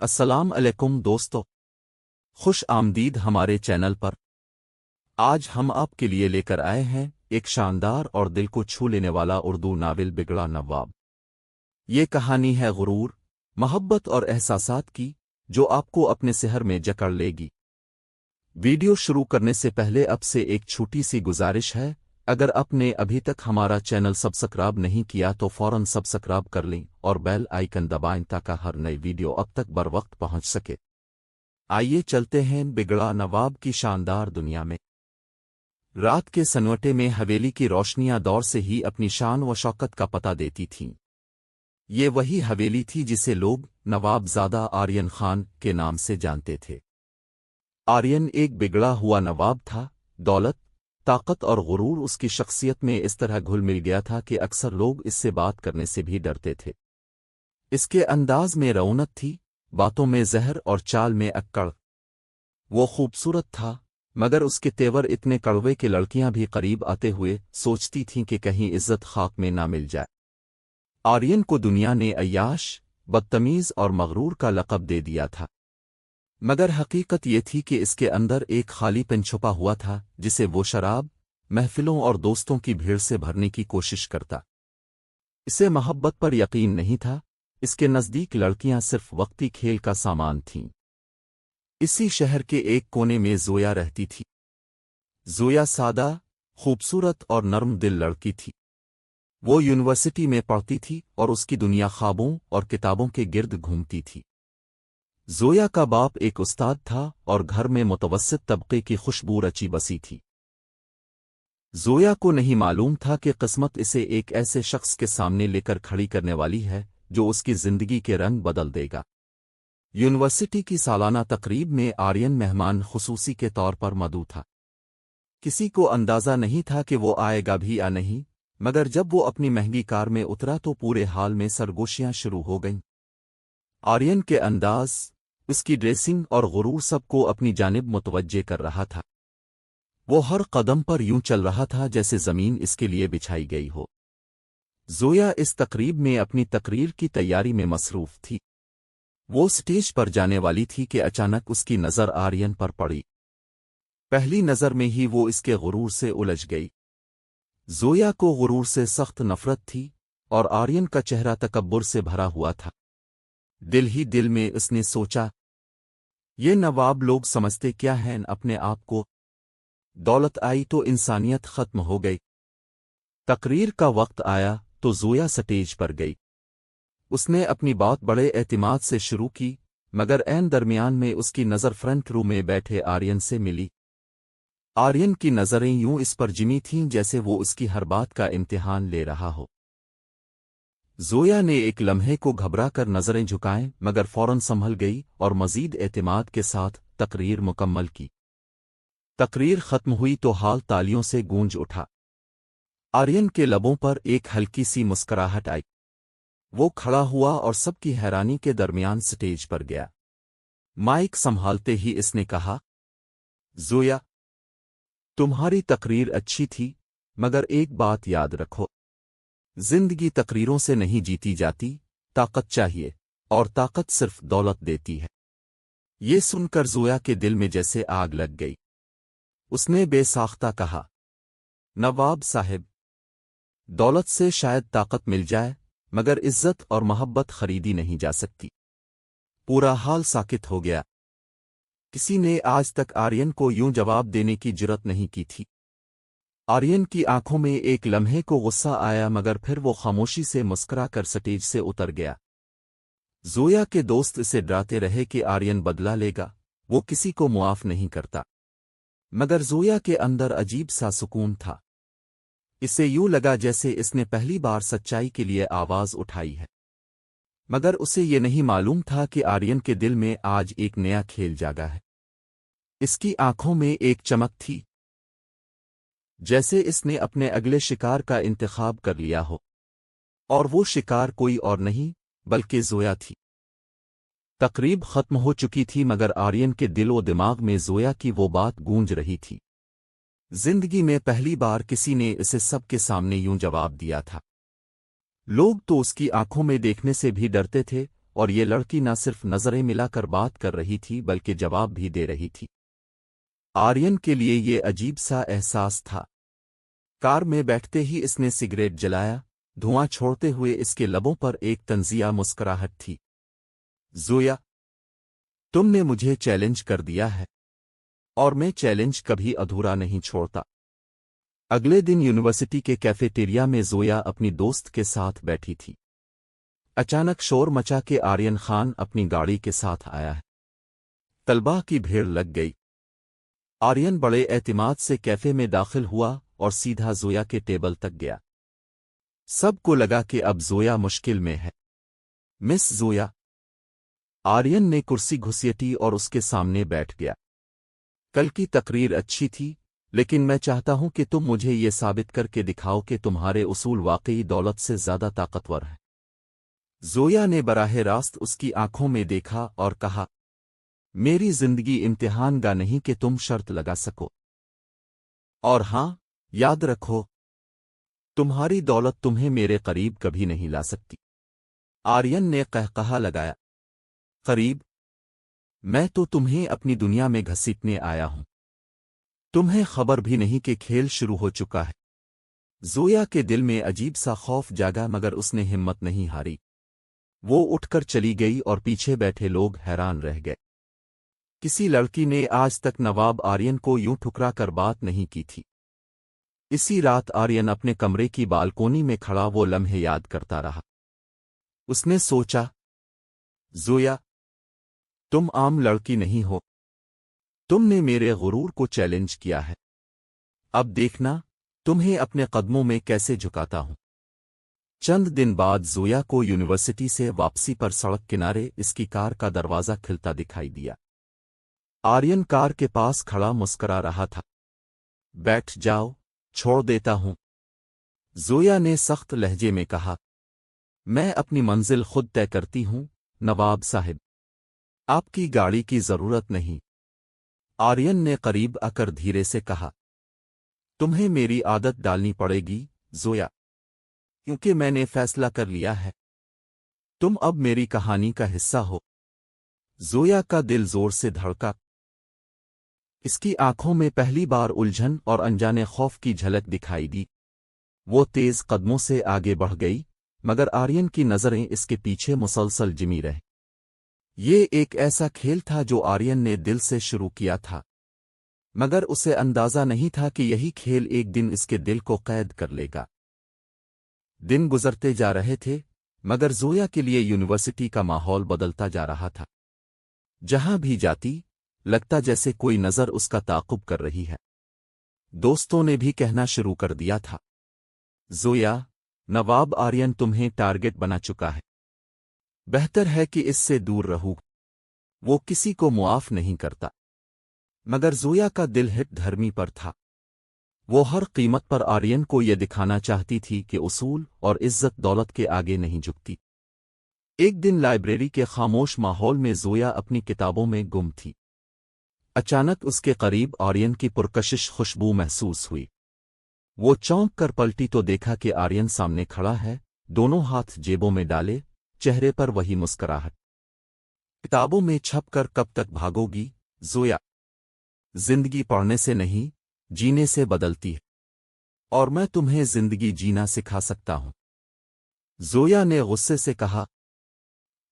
السلام علیکم دوستو، خوش آمدید ہمارے چینل پر۔ آج ہم آپ کے لیے لے کر آئے ہیں ایک شاندار اور دل کو چھو لینے والا اردو ناول بگڑا نواب۔ یہ کہانی ہے غرور، محبت اور احساسات کی، جو آپ کو اپنے سحر میں جکڑ لے گی۔ ویڈیو شروع کرنے سے پہلے اب سے ایک چھوٹی سی گزارش ہے، اگر آپ نے ابھی تک ہمارا چینل سبسکرائب نہیں کیا تو فوراً سبسکرائب کر لیں اور بیل آئیکن دبائیں تاکہ ہر نئی ویڈیو اب تک بر وقت پہنچ سکے۔ آئیے چلتے ہیں بگڑا نواب کی شاندار دنیا میں۔ رات کے سنوٹے میں حویلی کی روشنیاں دور سے ہی اپنی شان و شوکت کا پتہ دیتی تھیں۔ یہ وہی حویلی تھی جسے لوگ نواب زادہ آرین خان کے نام سے جانتے تھے۔ آرین ایک بگڑا ہوا نواب تھا، دولت، طاقت اور غرور اس کی شخصیت میں اس طرح گھل مل گیا تھا کہ اکثر لوگ اس سے بات کرنے سے بھی ڈرتے تھے۔ اس کے انداز میں رونق تھی، باتوں میں زہر اور چال میں اکڑ۔ وہ خوبصورت تھا، مگر اس کے تیور اتنے کڑوے کہ لڑکیاں بھی قریب آتے ہوئے سوچتی تھیں کہ کہیں عزت خاک میں نہ مل جائے۔ آرین کو دنیا نے عیاش، بدتمیز اور مغرور کا لقب دے دیا تھا، مگر حقیقت یہ تھی کہ اس کے اندر ایک خالی پن چھپا ہوا تھا جسے وہ شراب، محفلوں اور دوستوں کی بھیڑ سے بھرنے کی کوشش کرتا۔ اسے محبت پر یقین نہیں تھا، اس کے نزدیک لڑکیاں صرف وقتی کھیل کا سامان تھیں۔ اسی شہر کے ایک کونے میں زویا رہتی تھی۔ زویا سادہ، خوبصورت اور نرم دل لڑکی تھی۔ وہ یونیورسٹی میں پڑھتی تھی اور اس کی دنیا خوابوں اور کتابوں کے گرد گھومتی تھی۔ زویا کا باپ ایک استاد تھا اور گھر میں متوسط طبقے کی خوشبو رچی بسی تھی۔ زویا کو نہیں معلوم تھا کہ قسمت اسے ایک ایسے شخص کے سامنے لے کر کھڑی کرنے والی ہے جو اس کی زندگی کے رنگ بدل دے گا۔ یونیورسٹی کی سالانہ تقریب میں آرین مہمان خصوصی کے طور پر مدعو تھا۔ کسی کو اندازہ نہیں تھا کہ وہ آئے گا بھی یا نہیں، مگر جب وہ اپنی مہنگی کار میں اترا تو پورے حال میں سرگوشیاں شروع ہو گئیں۔ آرین کے انداز، اس کی ڈریسنگ اور غرور سب کو اپنی جانب متوجہ کر رہا تھا۔ وہ ہر قدم پر یوں چل رہا تھا جیسے زمین اس کے لیے بچھائی گئی ہو۔ زویا اس تقریب میں اپنی تقریر کی تیاری میں مصروف تھی۔ وہ سٹیج پر جانے والی تھی کہ اچانک اس کی نظر آرین پر پڑی۔ پہلی نظر میں ہی وہ اس کے غرور سے الجھ گئی۔ زویا کو غرور سے سخت نفرت تھی اور آرین کا چہرہ تکبر سے بھرا ہوا تھا۔ دل ہی دل میں اس نے سوچا، یہ نواب لوگ سمجھتے کیا ہیں اپنے آپ کو؟ دولت آئی تو انسانیت ختم ہو گئی۔ تقریر کا وقت آیا تو زویا سٹیج پر گئی۔ اس نے اپنی بات بڑے اعتماد سے شروع کی، مگر عین درمیان میں اس کی نظر فرنٹ رو میں بیٹھے آرین سے ملی۔ آرین کی نظریں یوں اس پر جمی تھیں جیسے وہ اس کی ہر بات کا امتحان لے رہا ہو۔ زویا نے ایک لمحے کو گھبرا کر نظریں جھکائیں مگر فوراً سنبھل گئی اور مزید اعتماد کے ساتھ تقریر مکمل کی۔ تقریر ختم ہوئی تو حال تالیوں سے گونج اٹھا۔ آرین کے لبوں پر ایک ہلکی سی مسکراہٹ آئی۔ وہ کھڑا ہوا اور سب کی حیرانی کے درمیان سٹیج پر گیا۔ مائک سنبھالتے ہی اس نے کہا، زویا، تمہاری تقریر اچھی تھی، مگر ایک بات یاد رکھو، زندگی تقریروں سے نہیں جیتی جاتی، طاقت چاہیے، اور طاقت صرف دولت دیتی ہے۔ یہ سن کر زویا کے دل میں جیسے آگ لگ گئی۔ اس نے بے ساختہ کہا، نواب صاحب، دولت سے شاید طاقت مل جائے، مگر عزت اور محبت خریدی نہیں جا سکتی۔ پورا حال ساکت ہو گیا۔ کسی نے آج تک آرین کو یوں جواب دینے کی جرت نہیں کی تھی۔ آرین کی آنکھوں میں ایک لمحے کو غصہ آیا مگر پھر وہ خاموشی سے مسکرا کر سٹیج سے اتر گیا۔ زویا کے دوست اسے ڈراتے رہے کہ آرین بدلہ لے گا، وہ کسی کو معاف نہیں کرتا، مگر زویا کے اندر عجیب سا سکون تھا۔ اسے یوں لگا جیسے اس نے پہلی بار سچائی کے لیے آواز اٹھائی ہے، مگر اسے یہ نہیں معلوم تھا کہ آرین کے دل میں آج ایک نیا کھیل جاگا ہے۔ اس کی آنکھوں میں ایک چمک تھی، جیسے اس نے اپنے اگلے شکار کا انتخاب کر لیا ہو، اور وہ شکار کوئی اور نہیں بلکہ زویا تھی۔ تقریب ختم ہو چکی تھی مگر آرین کے دل و دماغ میں زویا کی وہ بات گونج رہی تھی۔ زندگی میں پہلی بار کسی نے اسے سب کے سامنے یوں جواب دیا تھا۔ لوگ تو اس کی آنکھوں میں دیکھنے سے بھی ڈرتے تھے और ये लड़की न सिर्फ नजरें मिलाकर बात कर रही थी बल्कि जवाब भी दे रही थी। आर्यन के लिए ये अजीब सा एहसास था। कार में बैठते ही इसने सिगरेट जलाया, धुआं छोड़ते हुए इसके लबों पर एक तंजिया मुस्कुराहट थी। ज़ोया, तुमने मुझे चैलेंज कर दिया है और मैं चैलेंज कभी अधूरा नहीं छोड़ता। अगले दिन यूनिवर्सिटी के कैफेटेरिया में ज़ोया अपनी दोस्त के साथ बैठी थी। अचानक शोर मचा के आर्यन खान अपनी गाड़ी के साथ आया है। तलबा की भीड़ लग गई। आर्यन बड़े एहतिमाद से कैफे में दाखिल हुआ और सीधा ज़ोया के टेबल तक गया। सबको लगा कि अब ज़ोया मुश्किल में है। मिस ज़ोया, आर्यन ने कुर्सी घुसियटी और उसके सामने बैठ गया। कल की तकरीर अच्छी थी, लेकिन मैं चाहता हूं कि तुम मुझे ये साबित करके दिखाओ कि तुम्हारे उसूल वाकई दौलत से ज्यादा ताकतवर हैं। ज़ोया ने बराह रास्त उसकी आंखों में देखा और कहा, मेरी जिंदगी इम्तिहान का नहीं कि तुम शर्त लगा सको। और हां, याद रखो, तुम्हारी दौलत तुम्हें मेरे करीब कभी नहीं ला सकती। आर्यन ने कहकहा लगाया, करीब? मैं तो तुम्हें अपनी दुनिया में घसीटने आया हूं। तुम्हें खबर भी नहीं कि खेल शुरू हो चुका है। ज़ोया के दिल में अजीब सा खौफ जागा मगर उसने हिम्मत नहीं हारी। वो उठकर चली गई और पीछे बैठे लोग हैरान रह गए। किसी लड़की ने आज तक नवाब आर्यन को यूं ठुकरा कर बात नहीं की थी। इसी रात आर्यन अपने कमरे की बालकोनी में खड़ा वो लम्हे याद करता रहा। उसने सोचा, ज़ोया, तुम आम लड़की नहीं हो। तुमने मेरे गुरूर को चैलेंज किया है। अब देखना, तुम्हें अपने कदमों में कैसे झुकाता हूं। चंद दिन बाद ज़ोया को यूनिवर्सिटी से वापसी पर सड़क किनारे इसकी कार का दरवाज़ा खिलता दिखाई दिया। आर्यन कार के पास खड़ा मुस्करा रहा था। बैठ जाओ, छोड़ देता हूं। ज़ोया ने सख्त लहजे में कहा, मैं अपनी मंजिल खुद तय करती हूं, नवाब साहिब। आपकी गाड़ी की जरूरत नहीं। आर्यन ने करीब आकर धीरे से कहा, तुम्हें मेरी आदत डालनी पड़ेगी ज़ोया, क्योंकि मैंने फैसला कर लिया है। तुम अब मेरी कहानी का हिस्सा हो। ज़ोया का दिल जोर से धड़का। इसकी आंखों में पहली बार उलझन और अनजाने खौफ की झलक दिखाई दी। वो तेज कदमों से आगे बढ़ गई, मगर आर्यन की नज़रें इसके पीछे मुसलसल जिमी रहे। ये एक ऐसा खेल था जो आर्यन ने दिल से शुरू किया था, मगर उसे अंदाजा नहीं था कि यही खेल एक दिन इसके दिल को कैद कर लेगा। दिन गुजरते जा रहे थे, मगर ज़ोया के लिए यूनिवर्सिटी का माहौल बदलता जा रहा था। जहां भी जाती, लगता जैसे कोई नज़र उसका ताक़ुब कर रही है। दोस्तों ने भी कहना शुरू कर दिया था, ज़ोया, नवाब आर्यन तुम्हें टारगेट बना चुका है। बेहतर है कि इससे दूर रहूं। वो किसी को मुआफ नहीं करता। मगर ज़ोया का दिल हिट धर्मी पर था। वो हर कीमत पर आर्यन को यह दिखाना चाहती थी कि उसूल और इज्जत दौलत के आगे नहीं झुकती। एक दिन लाइब्रेरी के खामोश माहौल में ज़ोया अपनी किताबों में गुम थी। अचानक उसके करीब आर्यन की पुरकशिश खुशबू महसूस हुई। वो चौंक कर पलटी तो देखा कि आर्यन सामने खड़ा है, दोनों हाथ जेबों में डाले, चेहरे पर वही मुस्कुराहट। किताबों में छपकर कब तक भागोगी ज़ोया? जिंदगी पढ़ने से नहीं, जीने से बदलती है, और मैं तुम्हें जिंदगी जीना सिखा सकता हूं। ज़ोया ने गुस्से से कहा,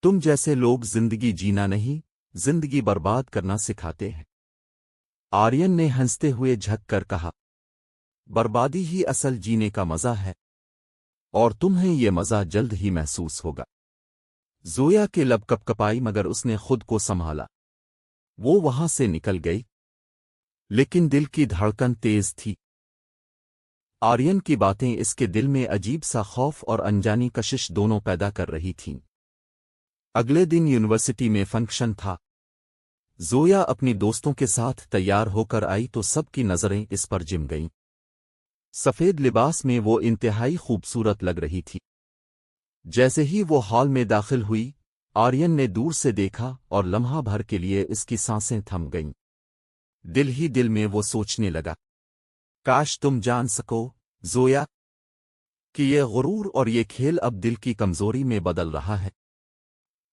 तुम जैसे लोग जिंदगी जीना नहीं, जिंदगी बर्बाद करना सिखाते हैं। आर्यन ने हंसते हुए झक कर कहा, बर्बादी ही असल जीने का मजा है, और तुम्हें ये मजा जल्द ही महसूस होगा। ज़ोया के लब कपकपाई मगर उसने खुद को संभाला। वो वहां से निकल गई, लेकिन दिल की धड़कन तेज थी। आर्यन की बातें इसके दिल में अजीब सा खौफ और अनजानी कशिश दोनों पैदा कर रही थीं। अगले दिन यूनिवर्सिटी में फंक्शन था। ज़ोया अपनी दोस्तों के साथ तैयार होकर आई तो सबकी नज़रें इस पर जिम गईं। सफ़ेद लिबास में वो इंतहाई खूबसूरत लग रही थी। जैसे ही वो हॉल में दाखिल हुई, आर्यन ने दूर से देखा और लम्हा भर के लिए इसकी सांसें थम गईं। दिल ही दिल में वो सोचने लगा, काश तुम जान सको ज़ोया, कि ये गुरूर और ये खेल अब दिल की कमजोरी में बदल रहा है।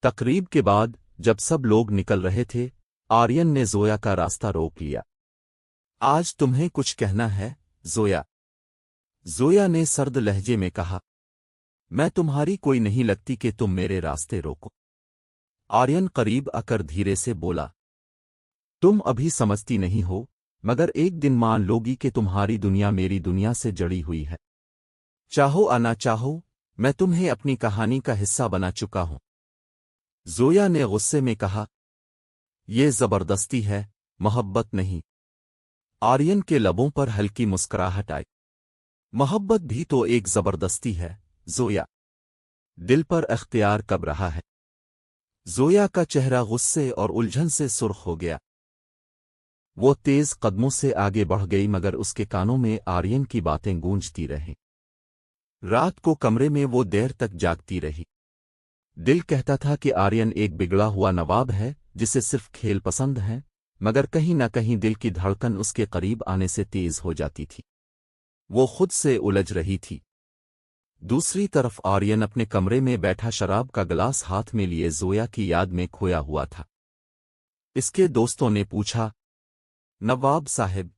तकरीब के बाद जब सब लोग निकल रहे थे, आर्यन ने जोया का रास्ता रोक लिया। आज तुम्हें कुछ कहना है, जोया? जोया ने सर्द लहजे में कहा। मैं तुम्हारी कोई नहीं लगती कि तुम मेरे रास्ते रोको। आर्यन करीब आकर धीरे से बोला। तुम अभी समझती नहीं हो, मगर एक दिन मान लोगी कि तुम्हारी दुनिया मेरी दुनिया से जड़ी हुई है। चाहो या ना चाहो, मैं तुम्हें अपनी कहानी का हिस्सा बना चुका हूं। जोया ने गुस्से में कहा। ये जबरदस्ती है, मोहब्बत नहीं। आर्यन के लबों पर हल्की मुस्कुराहट आई। मोहब्बत भी तो एक जबरदस्ती है, जोया। दिल पर अख्तियार कब रहा है? जोया का चेहरा गुस्से और उलझन से सुर्ख हो गया। वो तेज कदमों से आगे बढ़ गई मगर उसके कानों में आर्यन की बातें गूंजती रहीं। रात को कमरे में वो देर तक जागती रही। दिल कहता था कि आर्यन एक बिगड़ा हुआ नवाब है जिसे सिर्फ खेल पसंद है, मगर कहीं न कहीं दिल की धड़कन उसके करीब आने से तेज हो जाती थी। वो खुद से उलझ रही थी। दूसरी तरफ आर्यन अपने कमरे में बैठा शराब का गिलास हाथ में लिए जोया की याद में खोया हुआ था। इसके दोस्तों ने पूछा, नवाब साहब,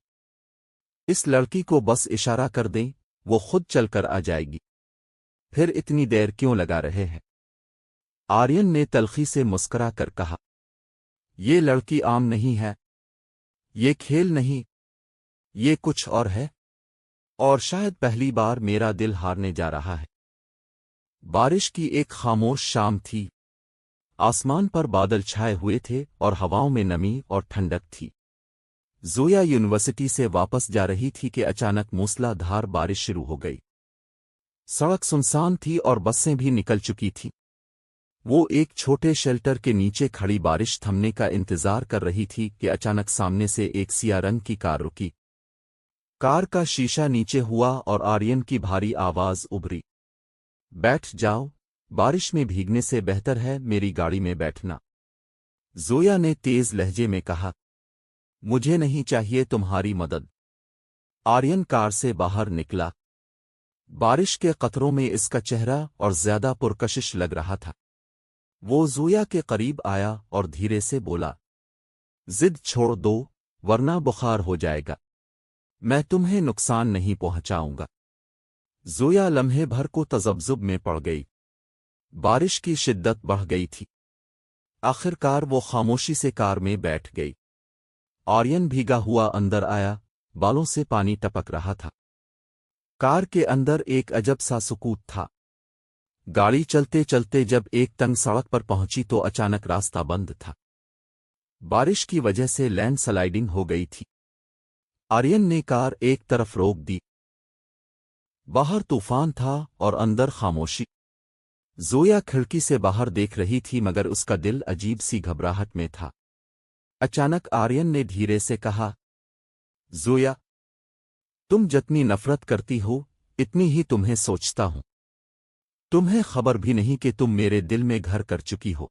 इस लड़की को बस इशारा कर दें, वो खुद चलकर आ जाएगी। फिर इतनी देर क्यों लगा रहे हैं? आर्यन ने तल्खी से मुस्करा कर कहा। ये लड़की आम नहीं है, ये खेल नहीं, ये कुछ और है, और शायद पहली बार मेरा दिल हारने जा रहा है। बारिश की एक खामोश शाम थी। आसमान पर बादल छाए हुए थे और हवाओं में नमी और ठंडक थी। जोया यूनिवर्सिटी से वापस जा रही थी कि अचानक मूसलाधार बारिश शुरू हो गई। सड़क सुनसान थी और बसें भी निकल चुकी थीं। वो एक छोटे शेल्टर के नीचे खड़ी बारिश थमने का इंतजार कर रही थी कि अचानक सामने से एक सिया रंग की कार रुकी। कार का शीशा नीचे हुआ और आर्यन की भारी आवाज उभरी। बैठ जाओ, बारिश में भीगने से बेहतर है मेरी गाड़ी में बैठना। जोया ने तेज लहजे में कहा। मुझे नहीं चाहिए तुम्हारी मदद। आर्यन कार से बाहर निकला। बारिश के कतरों में इसका चेहरा और ज्यादा पुरकशिश लग रहा था। वो जोया के करीब आया और धीरे से बोला, जिद छोड़ दो, वरना बुखार हो जाएगा। मैं तुम्हें नुकसान नहीं पहुंचाऊंगा। जोया लम्हे भर को तजब्जुब में पड़ गई। बारिश की शिद्दत बढ़ गई थी। आखिरकार वो खामोशी से कार में बैठ गई। आर्यन भीगा हुआ अंदर आया, बालों से पानी टपक रहा था। कार के अंदर एक अजब सा सुकूत था। गाड़ी चलते चलते जब एक तंग सड़क पर पहुंची तो अचानक रास्ता बंद था। बारिश की वजह से लैंड स्लाइडिंग हो गई थी। आर्यन ने कार एक तरफ रोक दी। बाहर तूफान था और अंदर खामोशी। जोया खिड़की से बाहर देख रही थी मगर उसका दिल अजीब सी घबराहट में था। अचानक आर्यन ने धीरे से कहा, जोया, तुम जितनी नफरत करती हो, इतनी ही तुम्हें सोचता हूं। तुम्हें खबर भी नहीं कि तुम मेरे दिल में घर कर चुकी हो।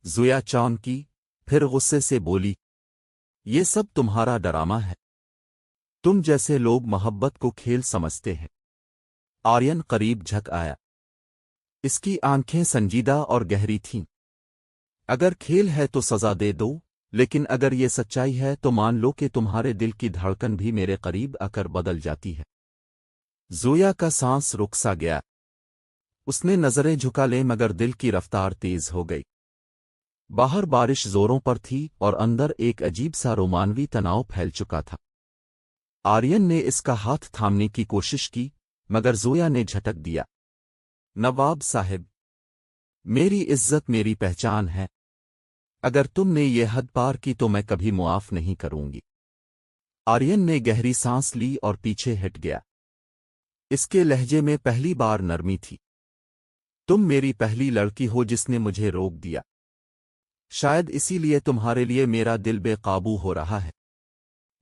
जोया चौंकी, फिर गुस्से से बोली, ये सब तुम्हारा डरामा है। तुम जैसे लोग मोहब्बत को खेल समझते हैं। आर्यन करीब झक आया। इसकी आंखें संजीदा और गहरी थीं। अगर खेल है तो सजा दे दो, लेकिन अगर ये सच्चाई है तो मान लो कि तुम्हारे दिल की धड़कन भी मेरे करीब आकर बदल जाती है। जोया का सांस रुक सा गया। उसने नजरें झुका ले मगर दिल की रफ्तार तेज हो गई। बाहर बारिश जोरों पर थी और अंदर एक अजीब सा रोमानवी तनाव फैल चुका था। आर्यन ने इसका हाथ थामने की कोशिश की मगर जोया ने झटक दिया। नवाब साहब, मेरी इज्जत मेरी पहचान है। अगर तुमने ये हद पार की तो मैं कभी मुआफ नहीं करूंगी। आर्यन ने गहरी सांस ली और पीछे हट गया। इसके लहजे में पहली बार नरमी थी। तुम मेरी पहली लड़की हो जिसने मुझे रोक दिया। शायद इसीलिए तुम्हारे लिए मेरा दिल बेकाबू हो रहा है।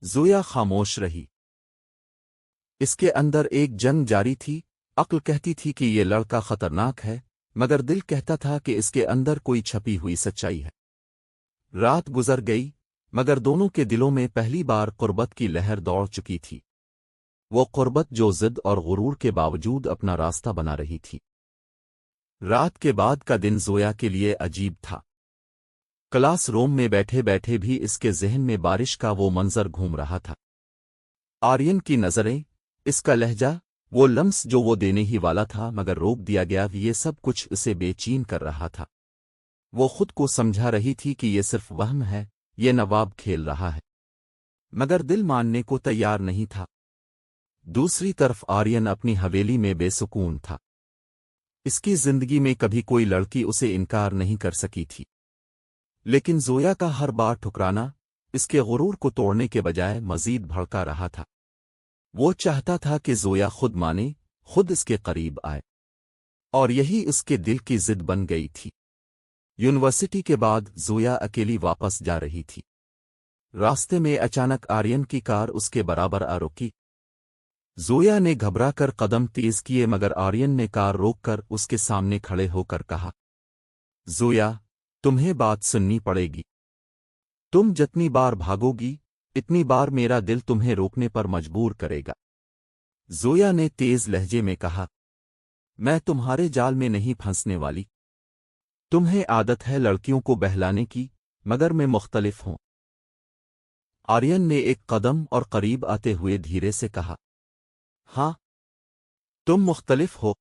जोया खामोश रही। इसके अंदर एक जंग जारी थी। अक्ल कहती थी कि ये लड़का खतरनाक है, मगर दिल कहता था कि इसके अंदर कोई छपी हुई सच्चाई है। रात गुजर गई मगर दोनों के दिलों में पहली बार कुर्बत की लहर दौड़ चुकी थी। वो कुर्बत जो जिद और गुरूर के बावजूद अपना रास्ता बना रही थी। رات کے بعد کا دن زویا کے لیے عجیب تھا۔ کلاس روم میں بیٹھے بیٹھے بھی اس کے ذہن میں بارش کا وہ منظر گھوم رہا تھا۔ آرین کی نظریں، اس کا لہجہ، وہ لمس جو وہ دینے ہی والا تھا مگر روک دیا گیا، یہ سب کچھ اسے بے چین کر رہا تھا۔ وہ خود کو سمجھا رہی تھی کہ یہ صرف وہم ہے، یہ نواب کھیل رہا ہے، مگر دل ماننے کو تیار نہیں تھا۔ دوسری طرف آرین اپنی حویلی میں بے سکون تھا۔ اس کی زندگی میں کبھی کوئی لڑکی اسے انکار نہیں کر سکی تھی، لیکن زویا کا ہر بار ٹھکرانا اس کے غرور کو توڑنے کے بجائے مزید بھڑکا رہا تھا۔ وہ چاہتا تھا کہ زویا خود مانے، خود اس کے قریب آئے، اور یہی اس کے دل کی ضد بن گئی تھی۔ یونیورسٹی کے بعد زویا اکیلی واپس جا رہی تھی۔ راستے میں اچانک آرین کی کار اس کے برابر آ رکی۔ زویا نے گھبرا کر قدم تیز کیے مگر آرین نے کار روک کر اس کے سامنے کھڑے ہو کر کہا، زویا، تمہیں بات سننی پڑے گی۔ تم جتنی بار بھاگو گی اتنی بار میرا دل تمہیں روکنے پر مجبور کرے گا۔ زویا نے تیز لہجے میں کہا، میں تمہارے جال میں نہیں پھنسنے والی۔ تمہیں عادت ہے لڑکیوں کو بہلانے کی، مگر میں مختلف ہوں۔ آرین نے ایک قدم اور قریب آتے ہوئے دھیرے سے کہا، ہاں، تم مختلف ہو۔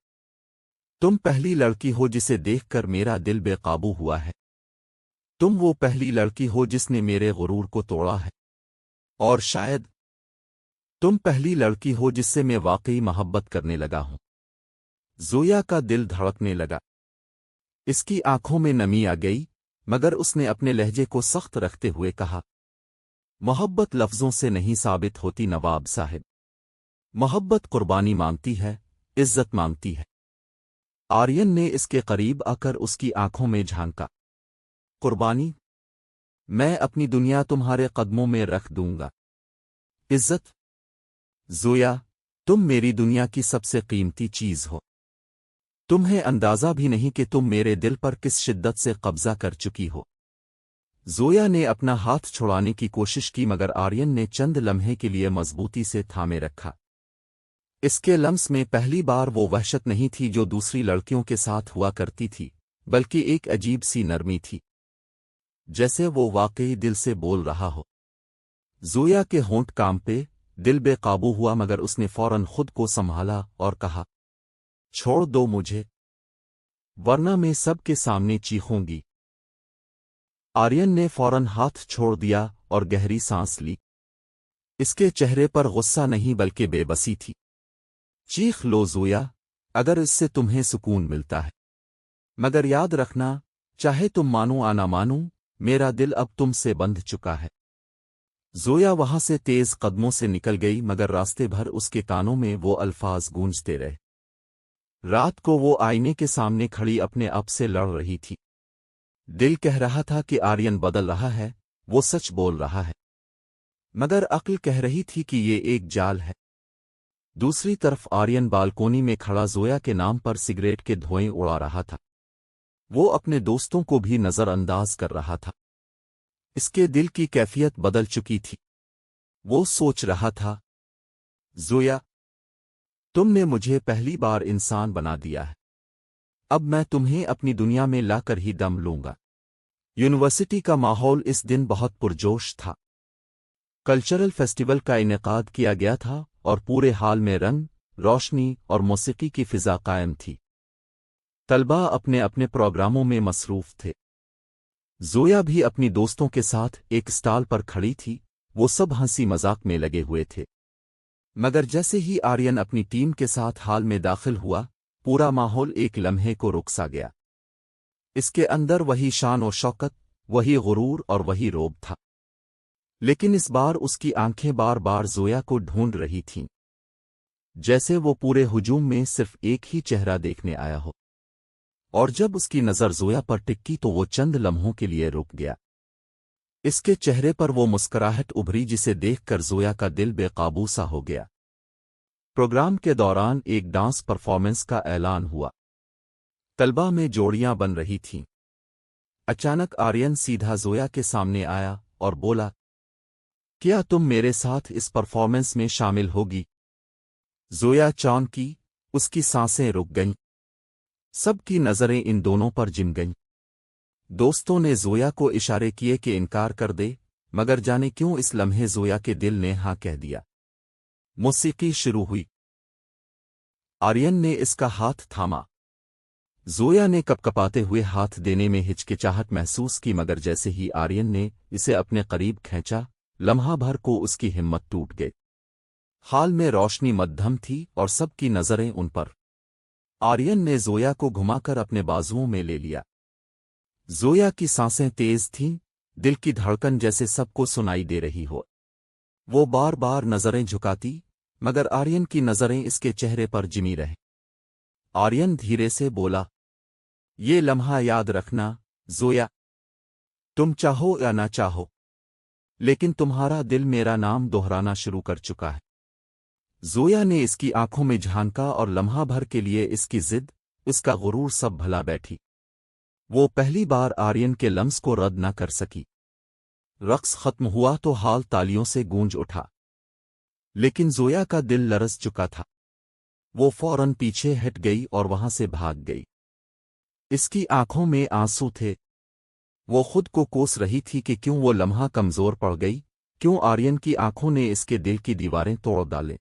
تم پہلی لڑکی ہو جسے دیکھ کر میرا دل بے قابو ہوا ہے۔ تم وہ پہلی لڑکی ہو جس نے میرے غرور کو توڑا ہے، اور شاید تم پہلی لڑکی ہو جس سے میں واقعی محبت کرنے لگا ہوں۔ زویا کا دل دھڑکنے لگا۔ اس کی آنکھوں میں نمی آ گئی، مگر اس نے اپنے لہجے کو سخت رکھتے ہوئے کہا، محبت لفظوں سے نہیں ثابت ہوتی نواب صاحب۔ محبت قربانی مانگتی ہے، عزت مانگتی ہے۔ آرین نے اس کے قریب آ کر اس کی آنکھوں میں جھانکا۔ قربانی؟ میں اپنی دنیا تمہارے قدموں میں رکھ دوں گا۔ عزت؟ زویا، تم میری دنیا کی سب سے قیمتی چیز ہو۔ تمہیں اندازہ بھی نہیں کہ تم میرے دل پر کس شدت سے قبضہ کر چکی ہو۔ زویا نے اپنا ہاتھ چھڑانے کی کوشش کی مگر آرین نے چند لمحے کے لیے مضبوطی سے تھامے رکھا۔ اس کے لمس میں پہلی بار وہ وحشت نہیں تھی جو دوسری لڑکیوں کے ساتھ ہوا کرتی تھی، بلکہ ایک عجیب سی نرمی تھی، جیسے وہ واقعی دل سے بول رہا ہو۔ زویا کے ہونٹ کانپے، دل بے قابو ہوا مگر اس نے فوراً خود کو سنبھالا اور کہا، چھوڑ دو مجھے، ورنہ میں سب کے سامنے چیخوں گی۔ آرین نے فوراً ہاتھ چھوڑ دیا اور گہری سانس لی۔ اس کے چہرے پر غصہ نہیں بلکہ بے بسی تھی۔ چیخ لو زویا، اگر اس سے تمہیں سکون ملتا ہے، مگر یاد رکھنا، چاہے تم مانو یا نہ مانو، میرا دل اب تم سے بندھ چکا ہے۔ زویا وہاں سے تیز قدموں سے نکل گئی مگر راستے بھر اس کے کانوں میں وہ الفاظ گونجتے رہے۔ رات کو وہ آئینے کے سامنے کھڑی اپنے آپ سے لڑ رہی تھی۔ دل کہہ رہا تھا کہ آرین بدل رہا ہے، وہ سچ بول رہا ہے، مگر عقل کہہ رہی تھی کہ یہ ایک جال ہے۔ دوسری طرف آرین بالکونی میں کھڑا زویا کے نام پر سگریٹ کے دھوئیں اڑا رہا تھا۔ وہ اپنے دوستوں کو بھی نظر انداز کر رہا تھا۔ اس کے دل کی کیفیت بدل چکی تھی۔ وہ سوچ رہا تھا، زویا، تم نے مجھے پہلی بار انسان بنا دیا ہے، اب میں تمہیں اپنی دنیا میں لا کر ہی دم لوں گا۔ یونیورسٹی کا ماحول اس دن بہت پرجوش تھا۔ کلچرل فیسٹیول کا انعقاد کیا گیا تھا اور پورے ہال میں رنگ، روشنی اور موسیقی کی فضا قائم تھی۔ طلباء اپنے اپنے پروگراموں میں مصروف تھے۔ زویا بھی اپنی دوستوں کے ساتھ ایک اسٹال پر کھڑی تھی، وہ سب ہنسی مذاق میں لگے ہوئے تھے۔ مگر جیسے ہی آرین اپنی ٹیم کے ساتھ ہال میں داخل ہوا، پورا ماحول ایک لمحے کو رک سا گیا۔ اس کے اندر وہی شان و شوکت، وہی غرور اور وہی روب تھا، لیکن اس بار اس کی آنکھیں بار بار زویا کو ڈھونڈ رہی تھیں، جیسے وہ پورے ہجوم میں صرف ایک ہی چہرہ دیکھنے آیا ہو۔ اور جب اس کی نظر زویا پر ٹکی تو وہ چند لمحوں کے لیے رک گیا۔ اس کے چہرے پر وہ مسکراہٹ ابھری جسے دیکھ کر زویا کا دل بے قابو سا ہو گیا۔ پروگرام کے دوران ایک ڈانس پرفارمنس کا اعلان ہوا۔ طلباء میں جوڑیاں بن رہی تھیں۔ اچانک آرین سیدھا زویا کے سامنے آیا اور بولا، کیا تم میرے ساتھ اس پرفارمنس میں شامل ہوگی؟ زویا چونکی، اس کی سانسیں رک گئیں۔ सब की नज़रें इन दोनों पर जिम गईं। दोस्तों ने जोया को इशारे किए कि इनकार कर दे, मगर जाने क्यों इस लम्हे जोया के दिल ने हाँ कह दिया। मौसीकी शुरू हुई। आर्यन ने इसका हाथ थामा। जोया ने कपकपाते हुए हाथ देने में हिचकिचाहट महसूस की, मगर जैसे ही आर्यन ने इसे अपने करीब खींचा, लम्हा भर को उसकी हिम्मत टूट गई। हाल में रोशनी मध्यम थी और सबकी नज़रें उन पर। आर्यन ने जोया को घुमाकर अपने बाजुओं में ले लिया। जोया की सांसें तेज थीं, दिल की धड़कन जैसे सबको सुनाई दे रही हो। वो बार बार नज़रें झुकाती, मगर आर्यन की नज़रें इसके चेहरे पर जिमी रहे। आर्यन धीरे से बोला, ये लम्हा याद रखना जोया, तुम चाहो या ना चाहो, लेकिन तुम्हारा दिल मेरा नाम दोहराना शुरू कर चुका है। जोया ने इसकी आंखों में झांका और लम्हा भर के लिए इसकी जिद, इसका गुरूर सब भला बैठी। वो पहली बार आर्यन के लम्स को रद्द न कर सकी। रक्स खत्म हुआ तो हाल तालियों से गूंज उठा, लेकिन जोया का दिल लरस चुका था। वो फौरन पीछे हट गई और वहां से भाग गई। इसकी आंखों में आंसू थे। वो खुद को कोस रही थी कि क्यों वो लम्हा कमजोर पड़ गई, क्यों आर्यन की आंखों ने इसके दिल की दीवारें तोड़ डाले।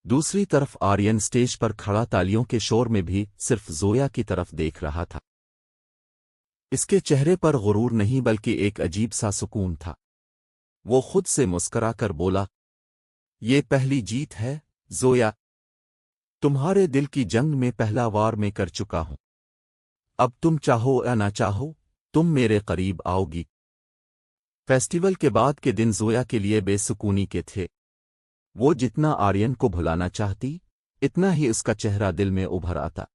दूसरी तरफ आर्यन स्टेज पर खड़ा तालियों के शोर में भी सिर्फ जोया की तरफ देख रहा था। इसके चेहरे पर गुरूर नहीं बल्कि एक अजीब सा सुकून था। वो खुद से मुस्कराकर बोला, ये पहली जीत है जोया, तुम्हारे दिल की जंग में पहला वार मैं कर चुका हूं। अब तुम चाहो या ना चाहो, तुम मेरे करीब आओगी। फेस्टिवल के बाद के दिन जोया के लिए बेसुकूनी के थे। वो जितना आर्यन को भुलाना चाहती, इतना ही उसका चेहरा दिल में उभर आता।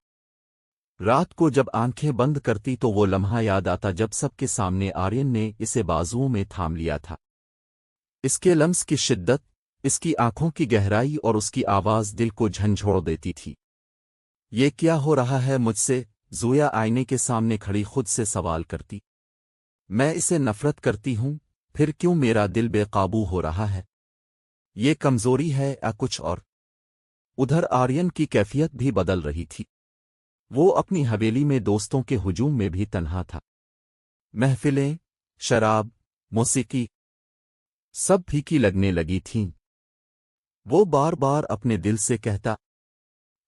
रात को जब आंखें बंद करती तो वो लम्हा याद आता जब सबके सामने आर्यन ने इसे बाजुओं में थाम लिया था। इसके लम्स की शिद्दत, इसकी आंखों की गहराई और उसकी आवाज दिल को झंझोड़ देती थी। ये क्या हो रहा है मुझसे, जोया आईने के सामने खड़ी खुद से सवाल करती। मैं इसे नफरत करती हूं, फिर क्यों मेरा दिल बेकाबू हो रहा है? ये कमजोरी है या कुछ और? उधर आर्यन की कैफियत भी बदल रही थी। वो अपनी हवेली में दोस्तों के हुजूम में भी तन्हा था। महफिलें, शराब, मौसीकी सब फीकी लगने लगी थीं। वो बार बार अपने दिल से कहता,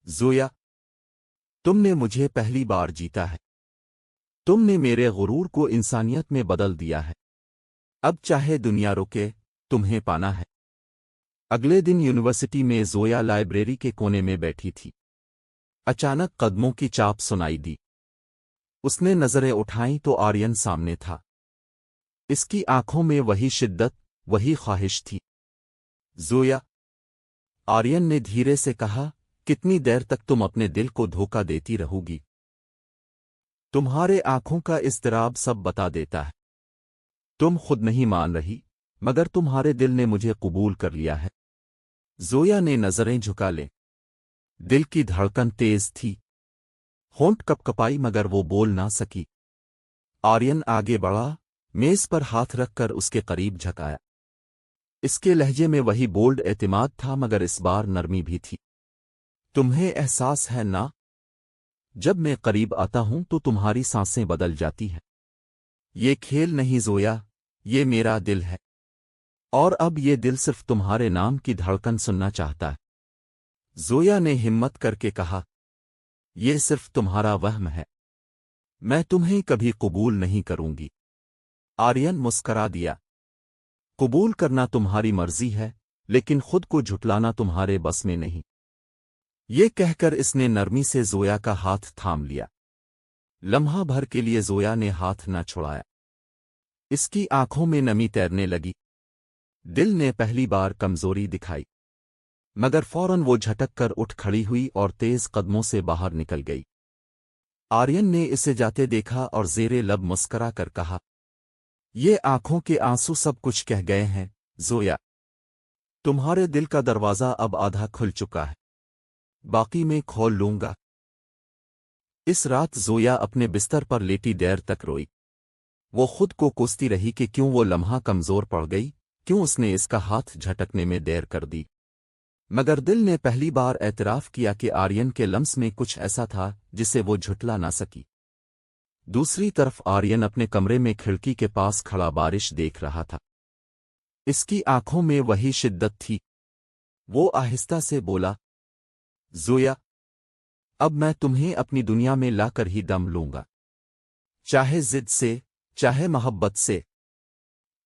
जोया, तुमने मुझे पहली बार जीता है। तुमने मेरे गुरूर को इंसानियत में बदल दिया है। अब चाहे दुनिया रुके, तुम्हें पाना है। अगले दिन यूनिवर्सिटी में जोया लाइब्रेरी के कोने में बैठी थी। अचानक कदमों की चाप सुनाई दी। उसने नजरें उठाईं तो आर्यन सामने था। इसकी आंखों में वही शिद्दत, वही ख्वाहिश थी। जोया, आर्यन ने धीरे से कहा, कितनी देर तक तुम अपने दिल को धोखा देती रहोगी? तुम्हारे आंखों का इज़्तिराब सब बता देता है। तुम खुद नहीं मान रही, मगर तुम्हारे दिल ने मुझे कबूल कर लिया है। जोया ने नजरें झुका ले। दिल की धड़कन तेज थी। होंठ कपकपाई मगर वो बोल ना सकी। आर्यन आगे बढ़ा, मेज पर हाथ रखकर उसके करीब झकाया। इसके लहजे में वही बोल्ड एतिमाद था मगर इस बार नरमी भी थी। तुम्हें एहसास है ना, जब मैं करीब आता हूं तो तुम्हारी सांसें बदल जाती हैं। ये खेल नहीं जोया, ये मेरा दिल है। और अब ये दिल सिर्फ तुम्हारे नाम की धड़कन सुनना चाहता है। जोया ने हिम्मत करके कहा, ये सिर्फ तुम्हारा वहम है। मैं तुम्हें कभी कबूल नहीं करूंगी। आर्यन मुस्करा दिया। कबूल करना तुम्हारी मर्जी है, लेकिन खुद को झुटलाना तुम्हारे बस में नहीं। ये कहकर इसने नरमी से जोया का हाथ थाम लिया। लम्हा भर के लिए जोया ने हाथ न छुड़ाया। इसकी आंखों में नमी तैरने लगी। दिल ने पहली बार कमजोरी दिखाई, मगर फौरन वो झटक कर उठ खड़ी हुई और तेज कदमों से बाहर निकल गई। आर्यन ने इसे जाते देखा और जेरे लब मुस्करा कर कहा, ये आंखों के आंसू सब कुछ कह गए हैं जोया। तुम्हारे दिल का दरवाज़ा अब आधा खुल चुका है, बाकी मैं खोल लूंगा। इस रात जोया अपने बिस्तर पर लेटी देर तक रोई। वो खुद को कोसती रही कि क्यों वो लम्हा कमजोर पड़ गई, क्यों उसने इसका हाथ झटकने में देर कर दी। مگر دل نے پہلی بار اعتراف کیا کہ آرین کے لمس میں کچھ ایسا تھا جسے وہ جھٹلا نہ سکی۔ دوسری طرف آرین اپنے کمرے میں کھڑکی کے پاس کھڑا بارش دیکھ رہا تھا۔ اس کی آنکھوں میں وہی شدت تھی۔ وہ آہستہ سے بولا، زویا، اب میں تمہیں اپنی دنیا میں لا کر ہی دم لوں گا، چاہے ضد سے، چاہے محبت سے،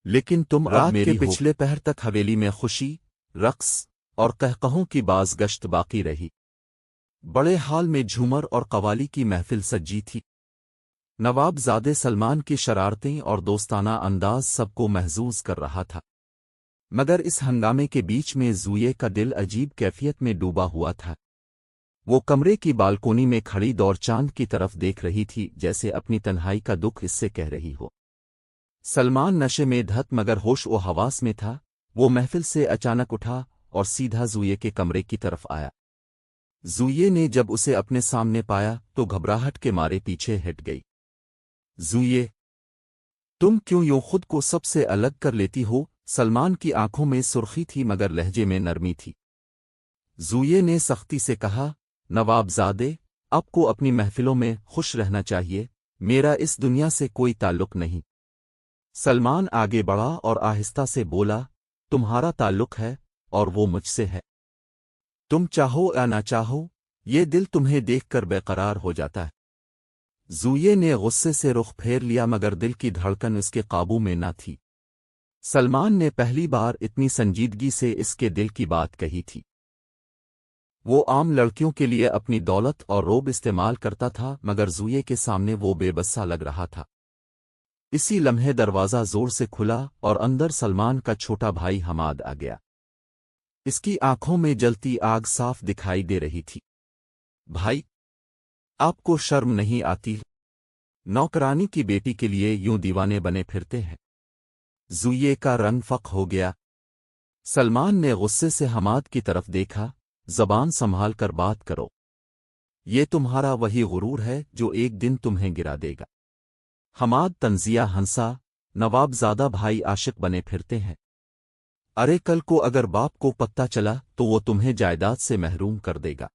لیکن تم رات کے پچھلے پہر تک حویلی میں خوشی، رقص اور قہقہوں کی باز گشت باقی رہی۔ بڑے حال میں جھومر اور قوالی کی محفل سجی تھی۔ نواب زادے سلمان کی شرارتیں اور دوستانہ انداز سب کو محظوظ کر رہا تھا، مگر اس ہنگامے کے بیچ میں زوئے کا دل عجیب کیفیت میں ڈوبا ہوا تھا۔ وہ کمرے کی بالکونی میں کھڑی دور چاند کی طرف دیکھ رہی تھی، جیسے اپنی تنہائی کا دکھ اس سے کہہ رہی ہو۔ سلمان نشے میں دھت مگر ہوش و حواس میں تھا۔ وہ محفل سے اچانک اٹھا اور سیدھا زوئے کے کمرے کی طرف آیا۔ زوئے نے جب اسے اپنے سامنے پایا تو گھبراہٹ کے مارے پیچھے ہٹ گئی۔ زوئے، تم کیوں یوں خود کو سب سے الگ کر لیتی ہو؟ سلمان کی آنکھوں میں سرخی تھی مگر لہجے میں نرمی تھی۔ زوئے نے سختی سے کہا، نواب زادے، آپ کو اپنی محفلوں میں خوش رہنا چاہیے، میرا اس دنیا سے کوئی تعلق نہیں۔ سلمان آگے بڑھا اور آہستہ سے بولا، تمہارا تعلق ہے اور وہ مجھ سے ہے۔ تم چاہو یا نہ چاہو، یہ دل تمہیں دیکھ کر بے قرار ہو جاتا ہے۔ زوئے نے غصے سے رخ پھیر لیا مگر دل کی دھڑکن اس کے قابو میں نہ تھی۔ سلمان نے پہلی بار اتنی سنجیدگی سے اس کے دل کی بات کہی تھی۔ وہ عام لڑکیوں کے لیے اپنی دولت اور روب استعمال کرتا تھا مگر زوئے کے سامنے وہ بے بسا لگ رہا تھا۔ اسی لمحے دروازہ زور سے کھلا اور اندر سلمان کا چھوٹا بھائی حماد آ گیا۔ اس کی آنکھوں میں جلتی آگ صاف دکھائی دے رہی تھی۔ بھائی، آپ کو شرم نہیں آتی؟ نوکرانی کی بیٹی کے لیے یوں دیوانے بنے پھرتے ہیں۔ زوئے کا رنگ فق ہو گیا۔ سلمان نے غصے سے حماد کی طرف دیکھا، زبان سنبھال کر بات کرو، یہ تمہارا وہی غرور ہے جو ایک دن تمہیں گرا دے گا۔ حماد تنزیہ ہنسا، نواب زادہ بھائی عاشق بنے پھرتے ہیں، ارے کل کو اگر باپ کو پتہ چلا تو وہ تمہیں جائیداد سے محروم کر دے گا۔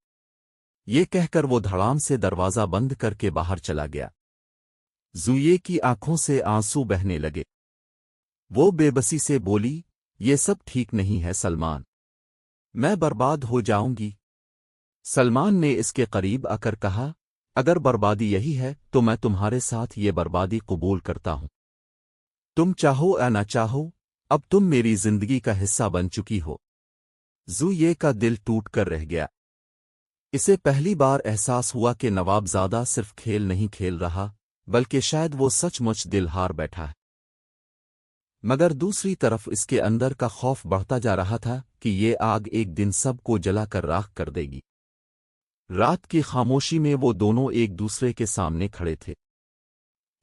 یہ کہہ کر وہ دھڑام سے دروازہ بند کر کے باہر چلا گیا۔ زوئے کی آنکھوں سے آنسو بہنے لگے۔ وہ بے بسی سے بولی، یہ سب ٹھیک نہیں ہے سلمان، میں برباد ہو جاؤں گی۔ سلمان نے اس کے قریب آ کر کہا، اگر بربادی یہی ہے تو میں تمہارے ساتھ یہ بربادی قبول کرتا ہوں۔ تم چاہو یا نہ چاہو، اب تم میری زندگی کا حصہ بن چکی ہو۔ زوئے کا دل ٹوٹ کر رہ گیا۔ اسے پہلی بار احساس ہوا کہ نواب زادہ صرف کھیل نہیں کھیل رہا بلکہ شاید وہ سچ مچ دل ہار بیٹھا ہے۔ مگر دوسری طرف اس کے اندر کا خوف بڑھتا جا رہا تھا کہ یہ آگ ایک دن سب کو جلا کر راکھ کر دے گی۔ رات کی خاموشی میں وہ دونوں ایک دوسرے کے سامنے کھڑے تھے،